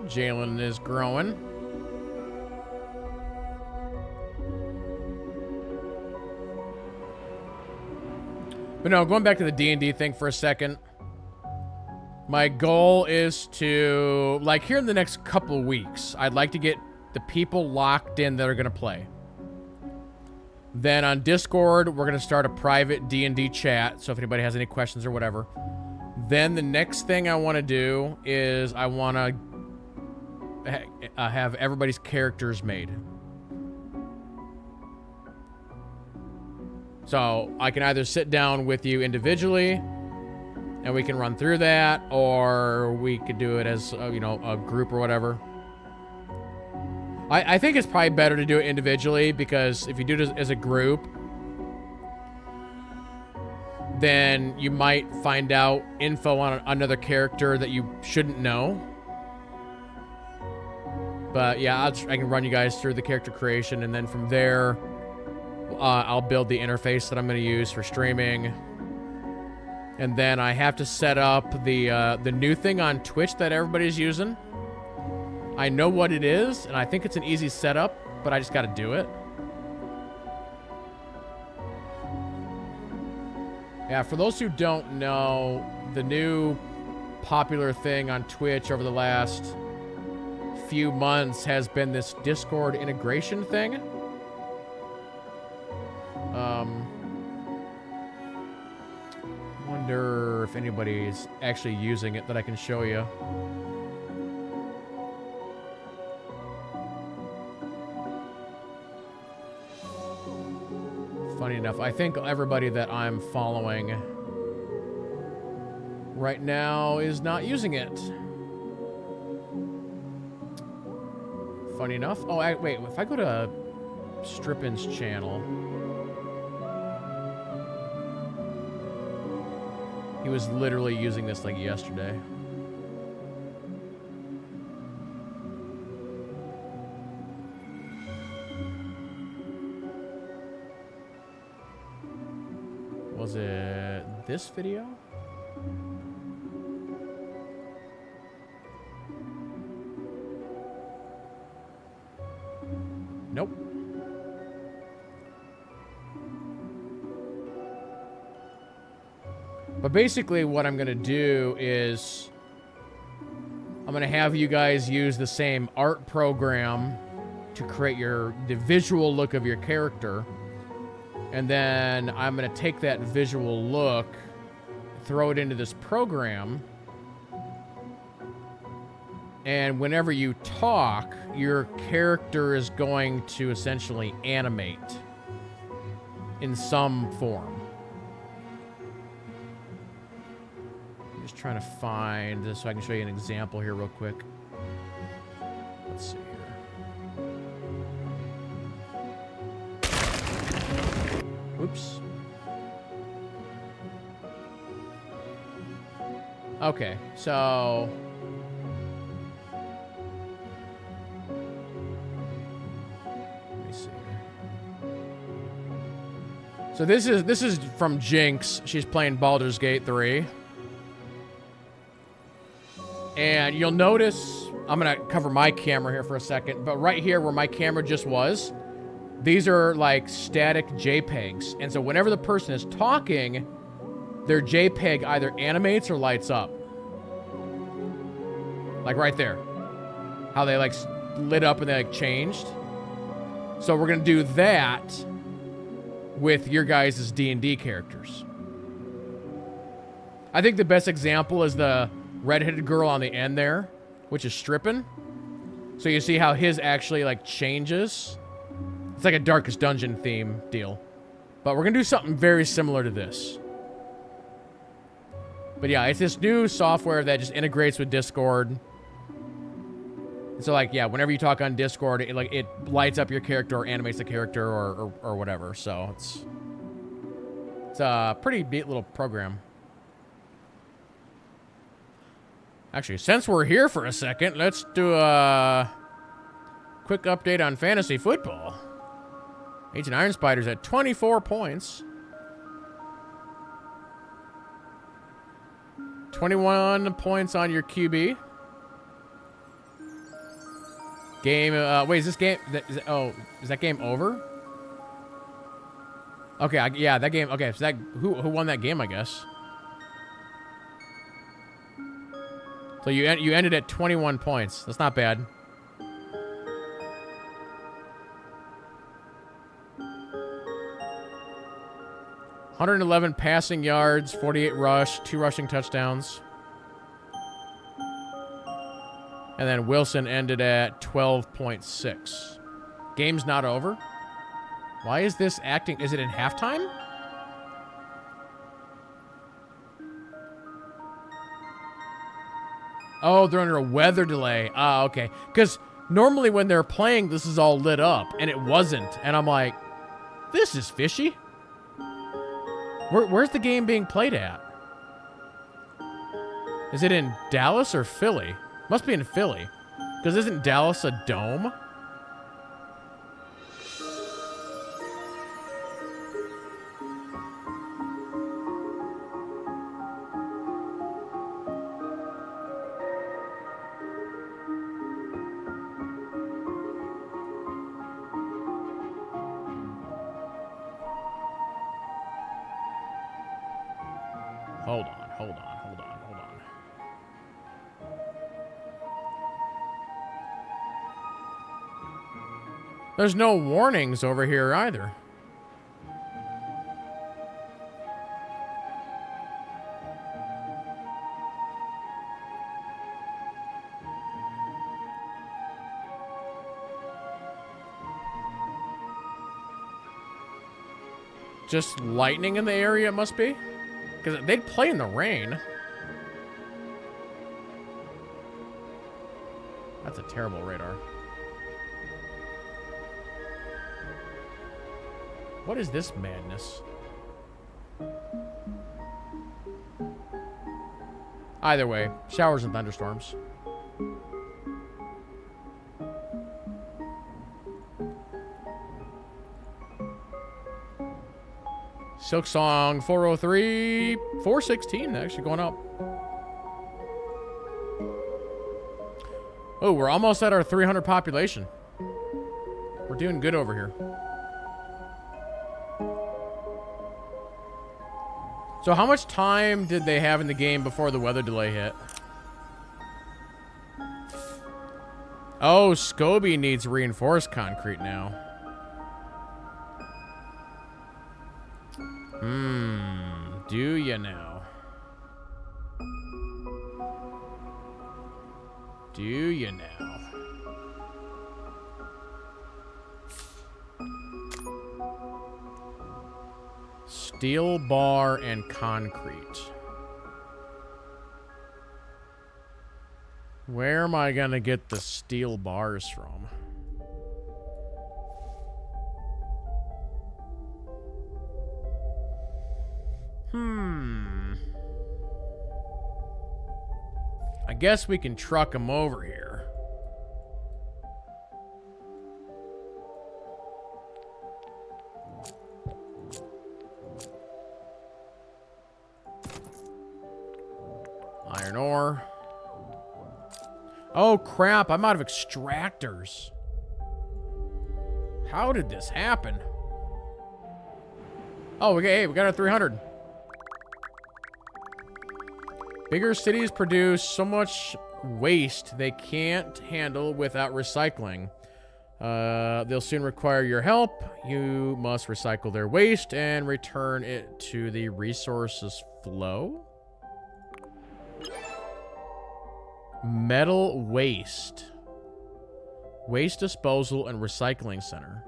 Jalen is growing. But no, going back to the D&D thing for a second. My goal is to, like, here in the next couple of weeks, I'd like to get the people locked in that are going to play. Then on Discord, we're going to start a private D&D chat, so if anybody has any questions or whatever. Then the next thing I want to do is I want to have everybody's characters made. So I can either sit down with you individually and we can run through that, or we could do it as, you know, a group or whatever. I think it's probably better to do it individually, because if you do it as a group, then you might find out info on another character that you shouldn't know. But yeah, I can run you guys through the character creation, and then from there, I'll build the interface that I'm going to use for streaming. And then I have to set up the new thing on Twitch that everybody's using. I know what it is, and I think it's an easy setup, but I just got to do it. Yeah, for those who don't know, the new popular thing on Twitch over the last few months has been this Discord integration thing. Wonder if anybody's actually using it that I can show you. Funny enough, I think everybody that I'm following right now is not using it. Funny enough. Oh, wait, if I go to Strippin's channel, he was literally using this like yesterday. Was it this video? Nope. But basically what I'm going to do is I'm going to have you guys use the same art program to create the visual look of your character. And then I'm going to take that visual look, throw it into this program. And whenever you talk, your character is going to essentially animate in some form. I'm just trying to find this so I can show you an example here real quick. Let's see here. Oops. Okay, so... So this is from Jinx. She's playing Baldur's Gate 3. And you'll notice, I'm going to cover my camera here for a second, but right here where my camera just was, these are like static JPEGs. And so whenever the person is talking, their JPEG either animates or lights up. Like right there. How they like lit up and they like changed. So we're going to do that with your guys' D&D characters. I think the best example is the redheaded girl on the end there, which is Strippin. So you see how his actually like changes. It's like a Darkest Dungeon theme deal. But we're gonna do something very similar to this. But yeah, it's this new software that just integrates with Discord. So like, yeah, whenever you talk on Discord, it lights up your character or animates the character or whatever. So it's a pretty neat little program. Actually, since we're here for a second, let's do a quick update on fantasy football. Ancient Iron Spider's at 24 points. 21 points on your QB. Game, wait, is this game, is that game over? Okay, yeah, that game, okay, so who won that game, I guess? So you ended at 21 points. That's not bad. $111 passing yards, 48 rush, 2 rushing touchdowns. And then Wilson ended at 12.6. Game's not over. Why is this acting? Is it in halftime? Oh, they're under a weather delay. Ah, okay. Because normally when they're playing, this is all lit up. And it wasn't. And I'm like, this is fishy. Where's the game being played at? Is it in Dallas or Philly? Must be in Philly. Because isn't Dallas a dome? Hold on. There's no warnings over here either. just lightning in the area, it must be. Because they'd play in the rain. That's a terrible radar. What is this madness? Either way, showers and thunderstorms. Silk Song 403, 416 actually going up. Oh, we're almost at our 300 population. We're doing good over here. So how much time did they have in the game before the weather delay hit? Oh, Scobie needs reinforced concrete now. Do you now? Do you now? Steel bar and concrete. Where am I gonna get the steel bars from? I guess we can truck them over here. Iron ore. Oh, crap. I'm out of extractors. How did this happen? Oh, okay, hey, we got our 300. Bigger cities produce so much waste they can't handle without recycling. They'll soon require your help. You must recycle their waste and return it to the resources flow. Metal waste. Waste disposal and recycling center.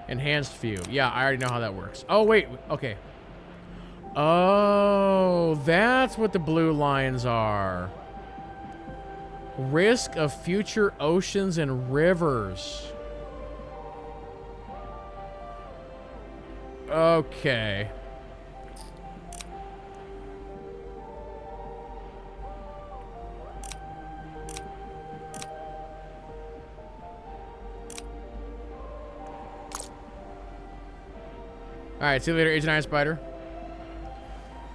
Enhanced view. Yeah, I already know how that works. Oh, wait. Okay. Oh, that's what the blue lines are. Risk of future oceans and rivers. Okay. Alright, see you later, Agent Iron Spider.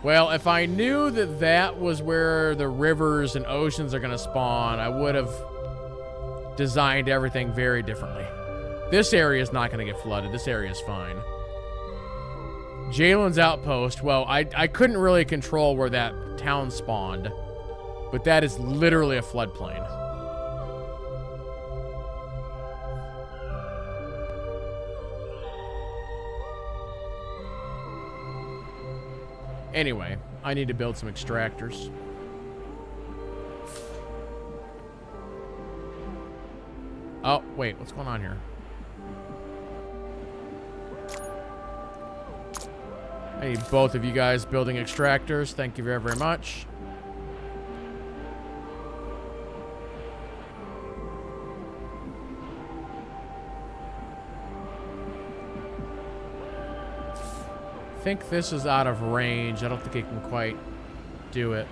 Well, if I knew that that was where the rivers and oceans are going to spawn, I would have designed everything very differently. This area is not going to get flooded. This area is fine. Jalen's Outpost. Well, I couldn't really control where that town spawned, but that is literally a floodplain. Anyway, I need to build some extractors. Oh, wait, what's going on here? I need both of you guys building extractors. Thank you very, very much. I think this is out of range. I don't think it can quite do it.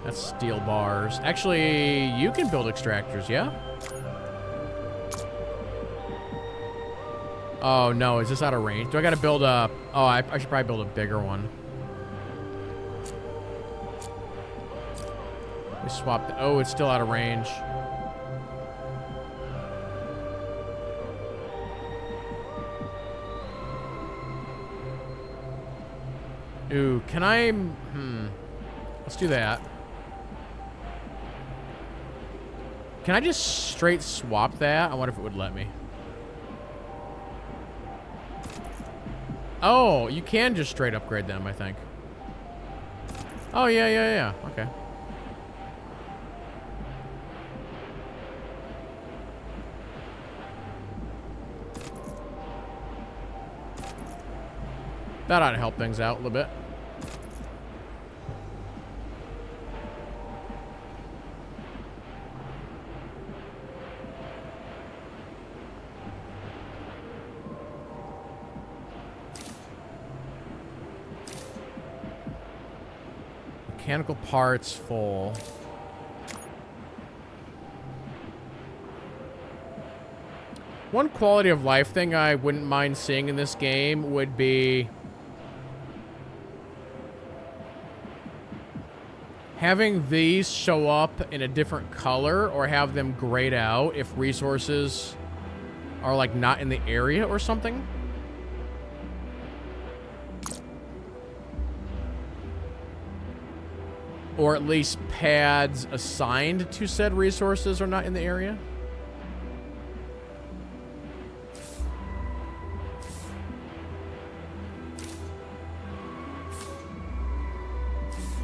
That's steel bars. Actually, you can build extractors, yeah? Oh, no. Is this out of range? Do I got to build a... Oh, I should probably build a bigger one. We swapped... Oh, it's still out of range. Ooh, can I... Let's do that. Can I just straight swap that? I wonder if it would let me. Oh, you can just straight upgrade them, I think. Oh, yeah. Okay. That ought to help things out a little bit. Mechanical parts full. One quality of life thing I wouldn't mind seeing in this game would be having these show up in a different color or have them grayed out if resources are like not in the area or something. Or at least pads assigned to said resources are not in the area.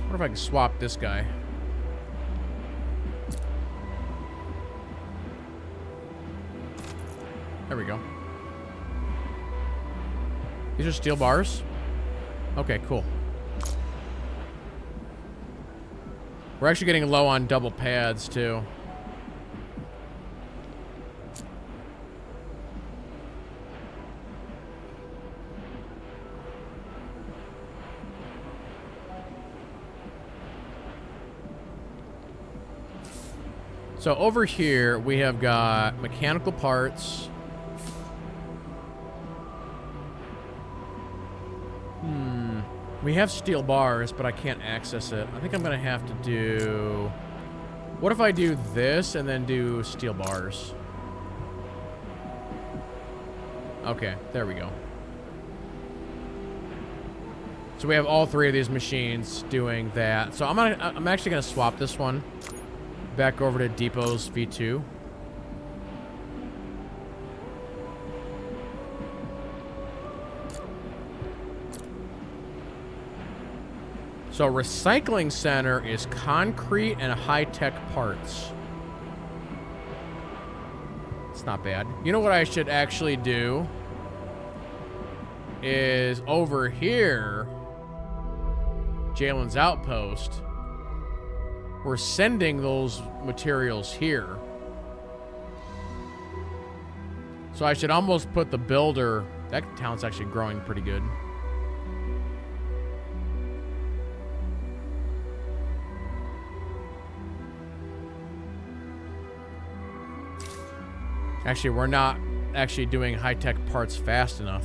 What if I can swap this guy? There we go. These are steel bars? Okay, cool. We're actually getting low on double pads, too. So over here, we have got mechanical parts. We have steel bars, but I can't access it. I think I'm going to have to do... What if I do this and then do steel bars? Okay, there we go. So we have all three of these machines doing that. So I'm actually going to swap this one back over to Depot's V2. So recycling center is concrete and high-tech parts. It's not bad. You know what I should actually do is over here, Jalen's outpost, we're sending those materials here. So I should almost put the builder... That town's actually growing pretty good. Actually, we're not actually doing high-tech parts fast enough.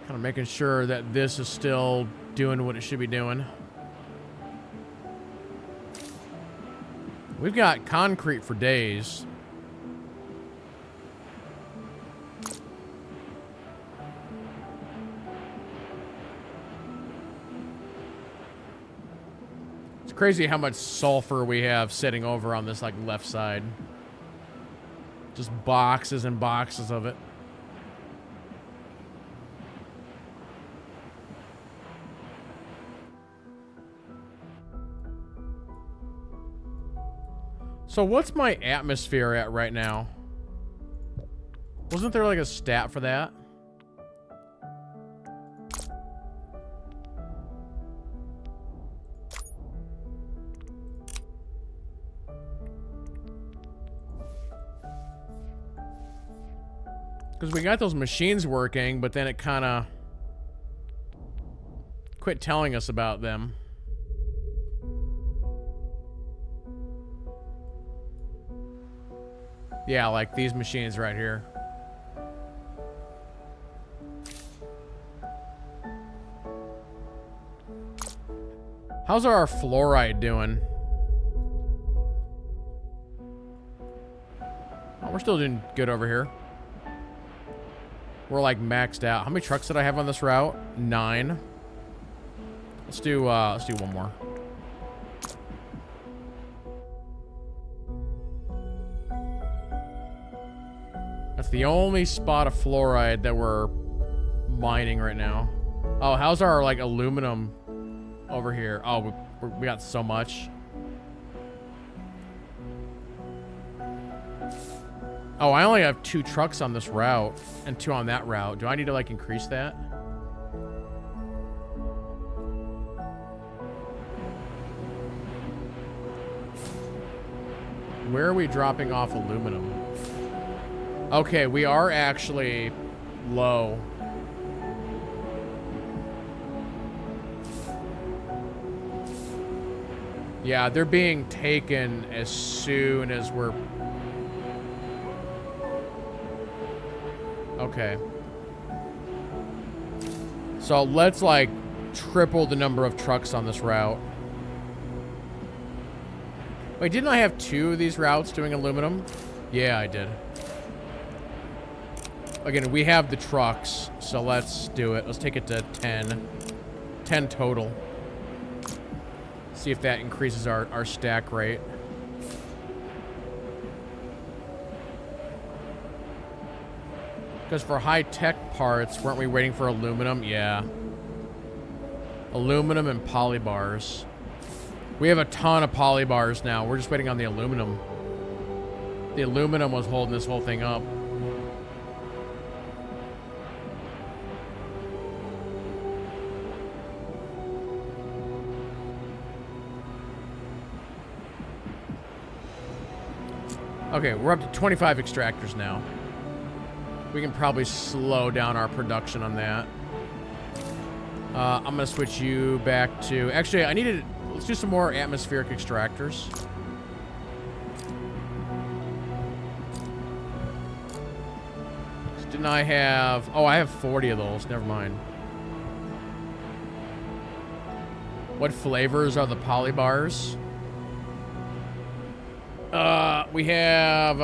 Kind of making sure that this is still doing what it should be doing. We've got concrete for days. It's crazy how much sulfur we have sitting over on this like left side. Just boxes and boxes of it. So what's my atmosphere at right now? Wasn't there like a stat for that? Because we got those machines working, but then it kind of quit telling us about them. Yeah, like these machines right here. How's our fluoride doing? Oh, Oh, we're still doing good over here. We're like maxed out. How many trucks did I have on this route? 9. Let's do one more. That's the only spot of fluoride that we're mining right now. Oh, how's our like aluminum over here? Oh, we got so much. Oh, I only have 2 trucks on this route and 2 on that route. Do I need to like increase that? Where are we dropping off aluminum? Okay, we are actually low. Yeah, they're being taken as soon as we're... Okay. So let's like triple the number of trucks on this route. Wait, didn't I have 2 of these routes doing aluminum? Yeah, I did. Again, we have the trucks, so let's do it. Let's take it to 10. 10 total. See if that increases our stack rate. Because for high-tech parts, weren't we waiting for aluminum? Yeah. Aluminum and polybars. We have a ton of polybars now. We're just waiting on the aluminum. The aluminum was holding this whole thing up. Okay, we're up to 25 extractors now. We can probably slow down our production on that. I'm gonna switch you back to... Actually, I needed... Let's do some more atmospheric extractors. Didn't I have... Oh, I have 40 of those. Never mind. What flavors are the polybars? We have...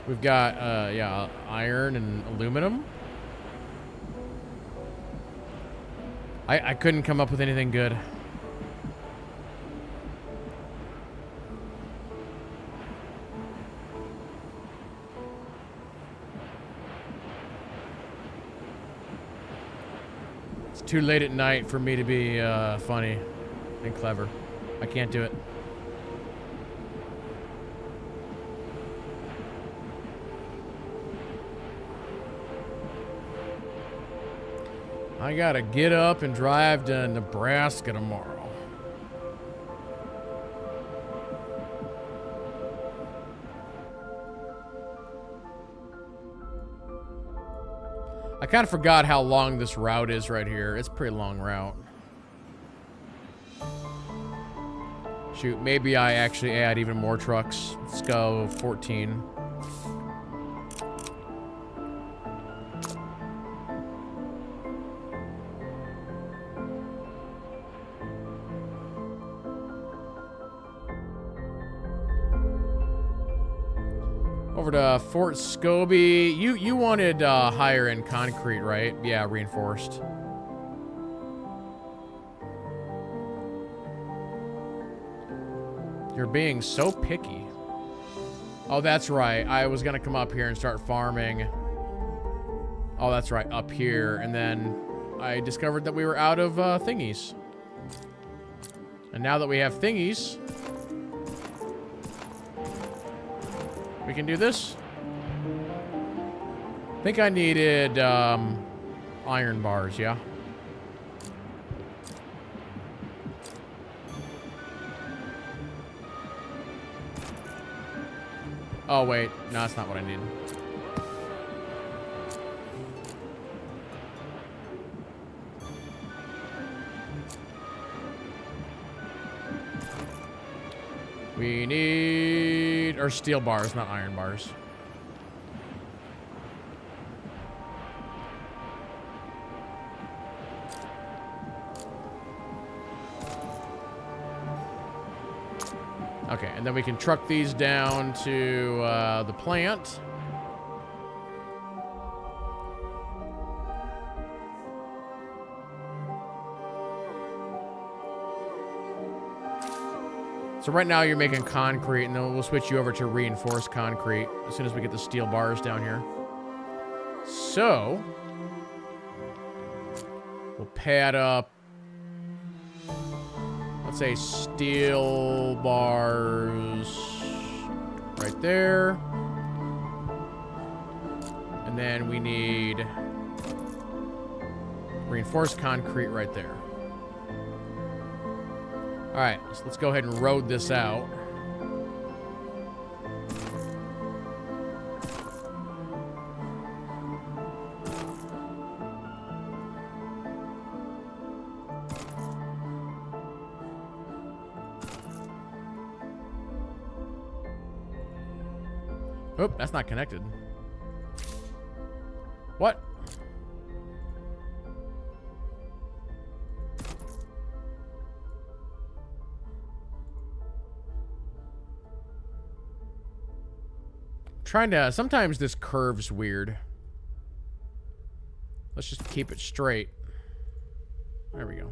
We've got, yeah, iron and aluminum. I couldn't come up with anything good. It's too late at night for me to be funny and clever. I can't do it. I gotta get up and drive to Nebraska tomorrow. I kind of forgot how long this route is right here. It's a pretty long route. Shoot, maybe I actually add even more trucks. Let's go 14. Over to Fort Scobie. You wanted higher end concrete, right? Yeah, reinforced. You're being so picky. Oh, that's right. I was gonna come up here and start farming. Oh, that's right, up here. And then I discovered that we were out of thingies. And now that we have thingies, we can do this. I think I needed iron bars, yeah. Oh, wait. No, that's not what I need. We need... or steel bars, not iron bars. Okay, and then we can truck these down to the plant. So right now you're making concrete, and then we'll switch you over to reinforced concrete as soon as we get the steel bars down here. So we'll pad up, let's say, steel bars right there. And then we need reinforced concrete right there. All right, so let's go ahead and road this out. Oh, that's not connected. What? Trying to... Sometimes this curve's weird. Let's just keep it straight. There we go.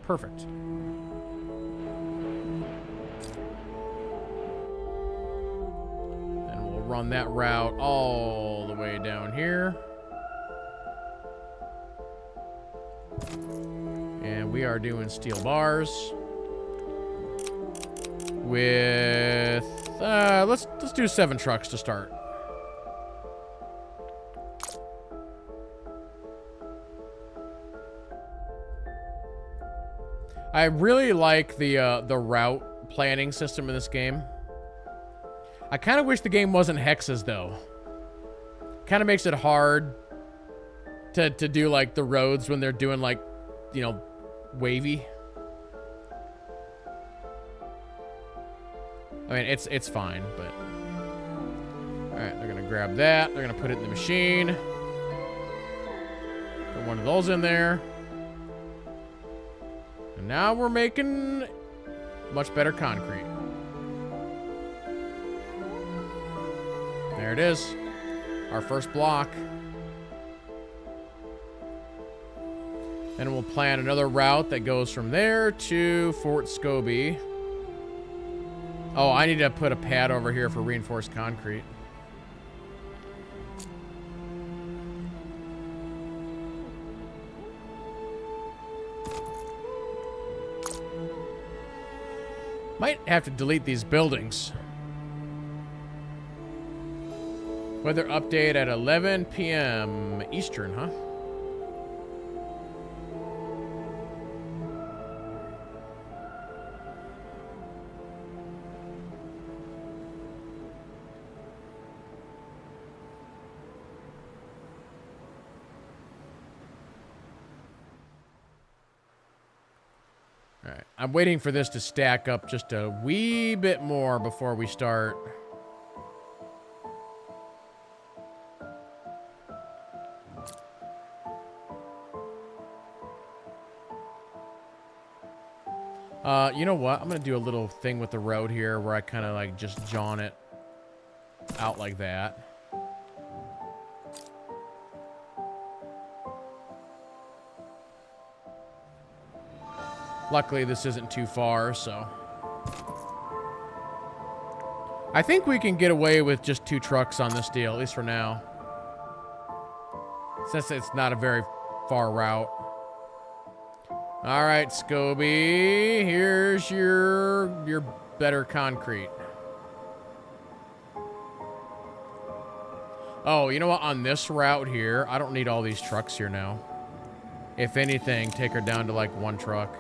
Perfect. Run that route all the way down here. And we are doing steel bars with let's do 7 trucks to start. I really like the route planning system in this game. I kind of wish the game wasn't hexes, though. Kind of makes it hard to do, like, the roads when they're doing, like, you know, wavy. I mean, it's fine, but... Alright, they're gonna grab that. They're gonna put it in the machine. Put one of those in there. And now we're making much better concrete. There it is. Our first block. Then we'll plan another route that goes from there to Fort Scobie. Oh, I need to put a pad over here for reinforced concrete. Might have to delete these buildings. Weather update at 11 p.m. Eastern, huh? All right, I'm waiting for this to stack up just a wee bit more before we start. You know what? I'm gonna do a little thing with the road here where I kind of like just jawn it out like that. Luckily, this isn't too far, so... I think we can get away with just 2 trucks on this deal, at least for now. Since it's not a very far route. Alright, Scobie, here's your better concrete. Oh, you know what? On this route here, I don't need all these trucks here now. If anything, take her down to like 1 truck.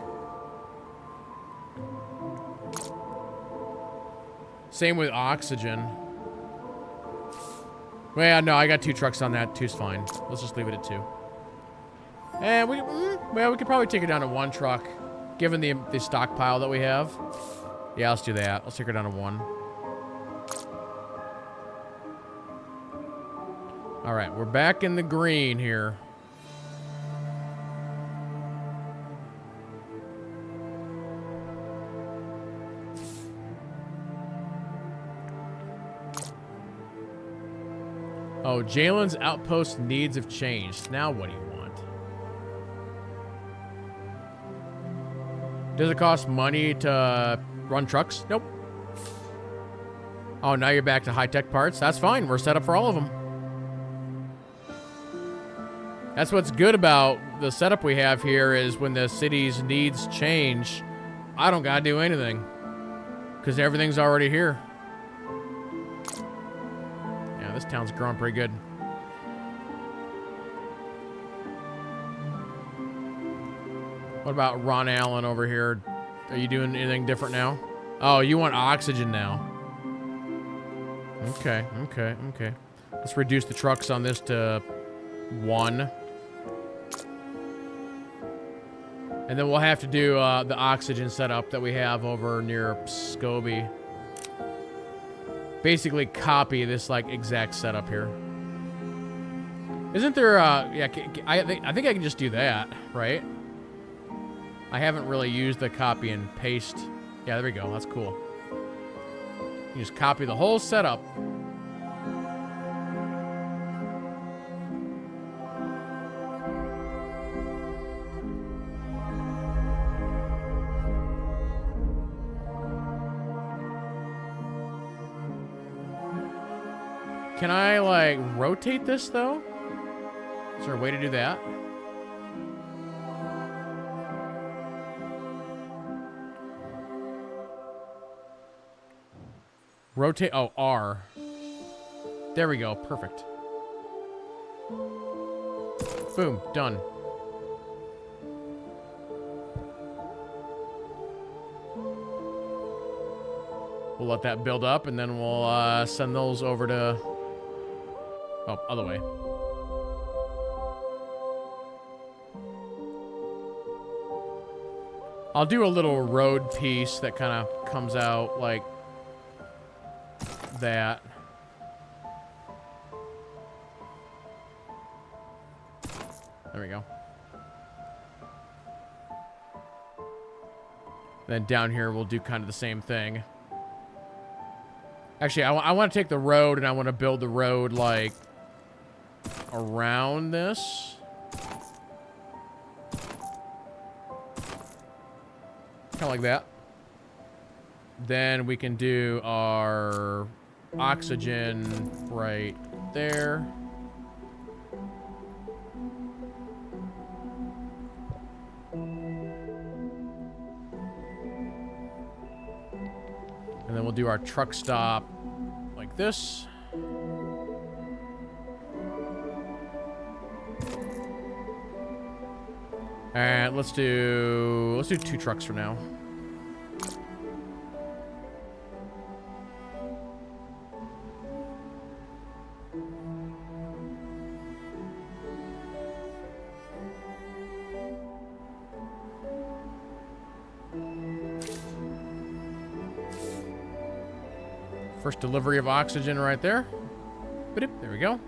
Same with oxygen. Well, no, I got 2 trucks on that. 2's fine. Let's just leave it at 2. And well, we could probably take it down to 1 truck, given the stockpile that we have. Yeah, let's do that. Let's take her down to 1. All right, we're back in the green here. Oh, Jalen's outpost needs have changed. Now what do you want? Does it cost money to run trucks? Nope. Oh, now you're back to high-tech parts? That's fine. We're set up for all of them. That's what's good about the setup we have here is when the city's needs change, I don't gotta do anything. Because everything's already here. Yeah, this town's growing pretty good. What about Ron Allen over here? Are you doing anything different now? Oh, you want oxygen now. Okay. Let's reduce the trucks on this to 1. And then we'll have to do the oxygen setup that we have over near Scobie. Basically copy this like exact setup here. Isn't there yeah, I think I can just do that, right? I haven't really used the copy and paste. Yeah, there we go. That's cool. You just copy the whole setup. Can I, like, rotate this, though? Is there a way to do that? Rotate, oh, R. There we go, perfect. Boom, done. We'll let that build up, and then we'll send those over to... Oh, other way. I'll do a little road piece that kind of comes out like that. There we go. Then down here, we'll do kind of the same thing. Actually, I want to take the road, and I want to build the road, like, around this. Kind of like that. Then we can do our oxygen right there. And then we'll do our truck stop like this. And let's do 2 trucks for now. First delivery of oxygen right there. There we go.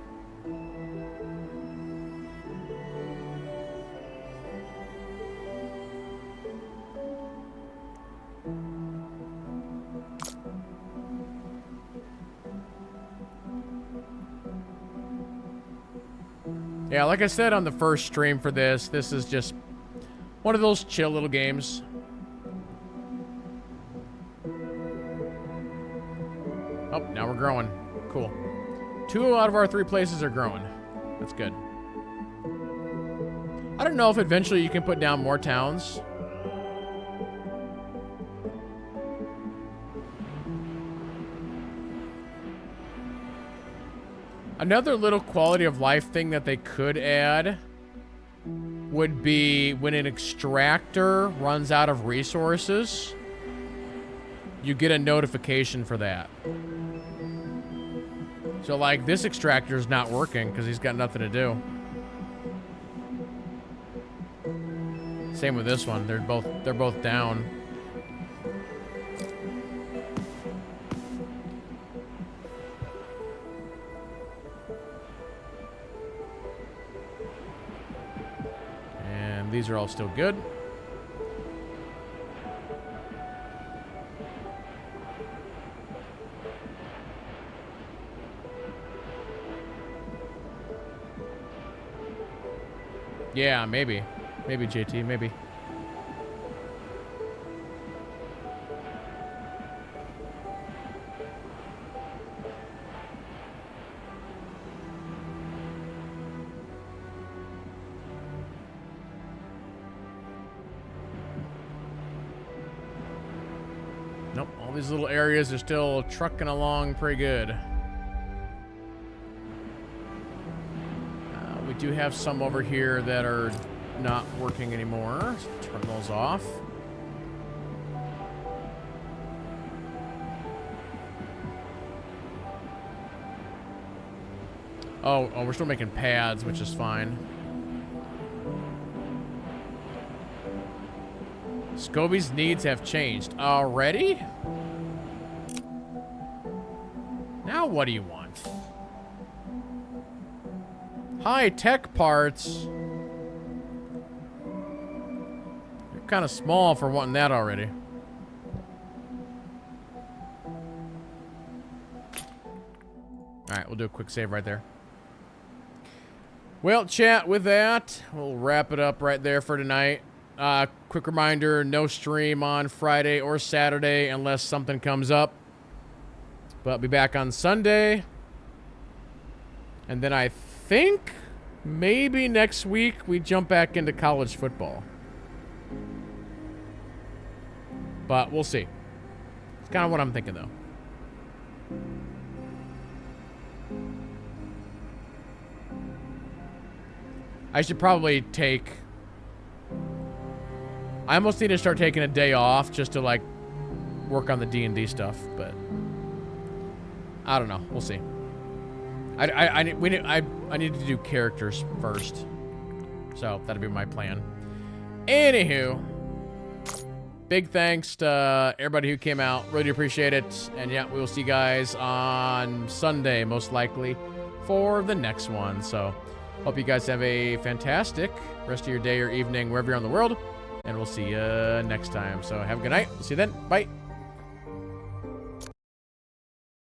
Yeah, like I said on the first stream for this, this is just one of those chill little games. Oh, now we're growing. Cool. 2 out of our 3 places are growing. That's good. I don't know if eventually you can put down more towns. Another little quality of life thing that they could add would be when an extractor runs out of resources, you get a notification for that. So, like, this extractor is not working because he's got nothing to do. Same with this one. They're both down. And these are all still good. Yeah, maybe. Maybe, JT, maybe. Nope, all these little areas are still trucking along pretty good. We do have some over here that are not working anymore. Let's turn those off. Oh, we're still making pads, which is fine. Scobie's needs have changed. Already? Now what do you want? High-tech parts. You're kind of small for wanting that already. Alright, we'll do a quick save right there. Well, chat, with that, we'll wrap it up right there for tonight. Quick reminder, no stream on Friday or Saturday unless something comes up. But I'll be back on Sunday. And then I think maybe next week we jump back into college football. But we'll see. It's kind of what I'm thinking, though. I should probably take... I almost need to start taking a day off just to, like, work on the D&D stuff, but... I don't know. We'll see. I need to do characters first. So, that'll be my plan. Anywho... Big thanks to everybody who came out. Really appreciate it. And yeah, we will see you guys on Sunday, most likely, for the next one. So, hope you guys have a fantastic rest of your day or evening, wherever you're in the world. And we'll see you next time. So, have a good night. We'll see you then. Bye.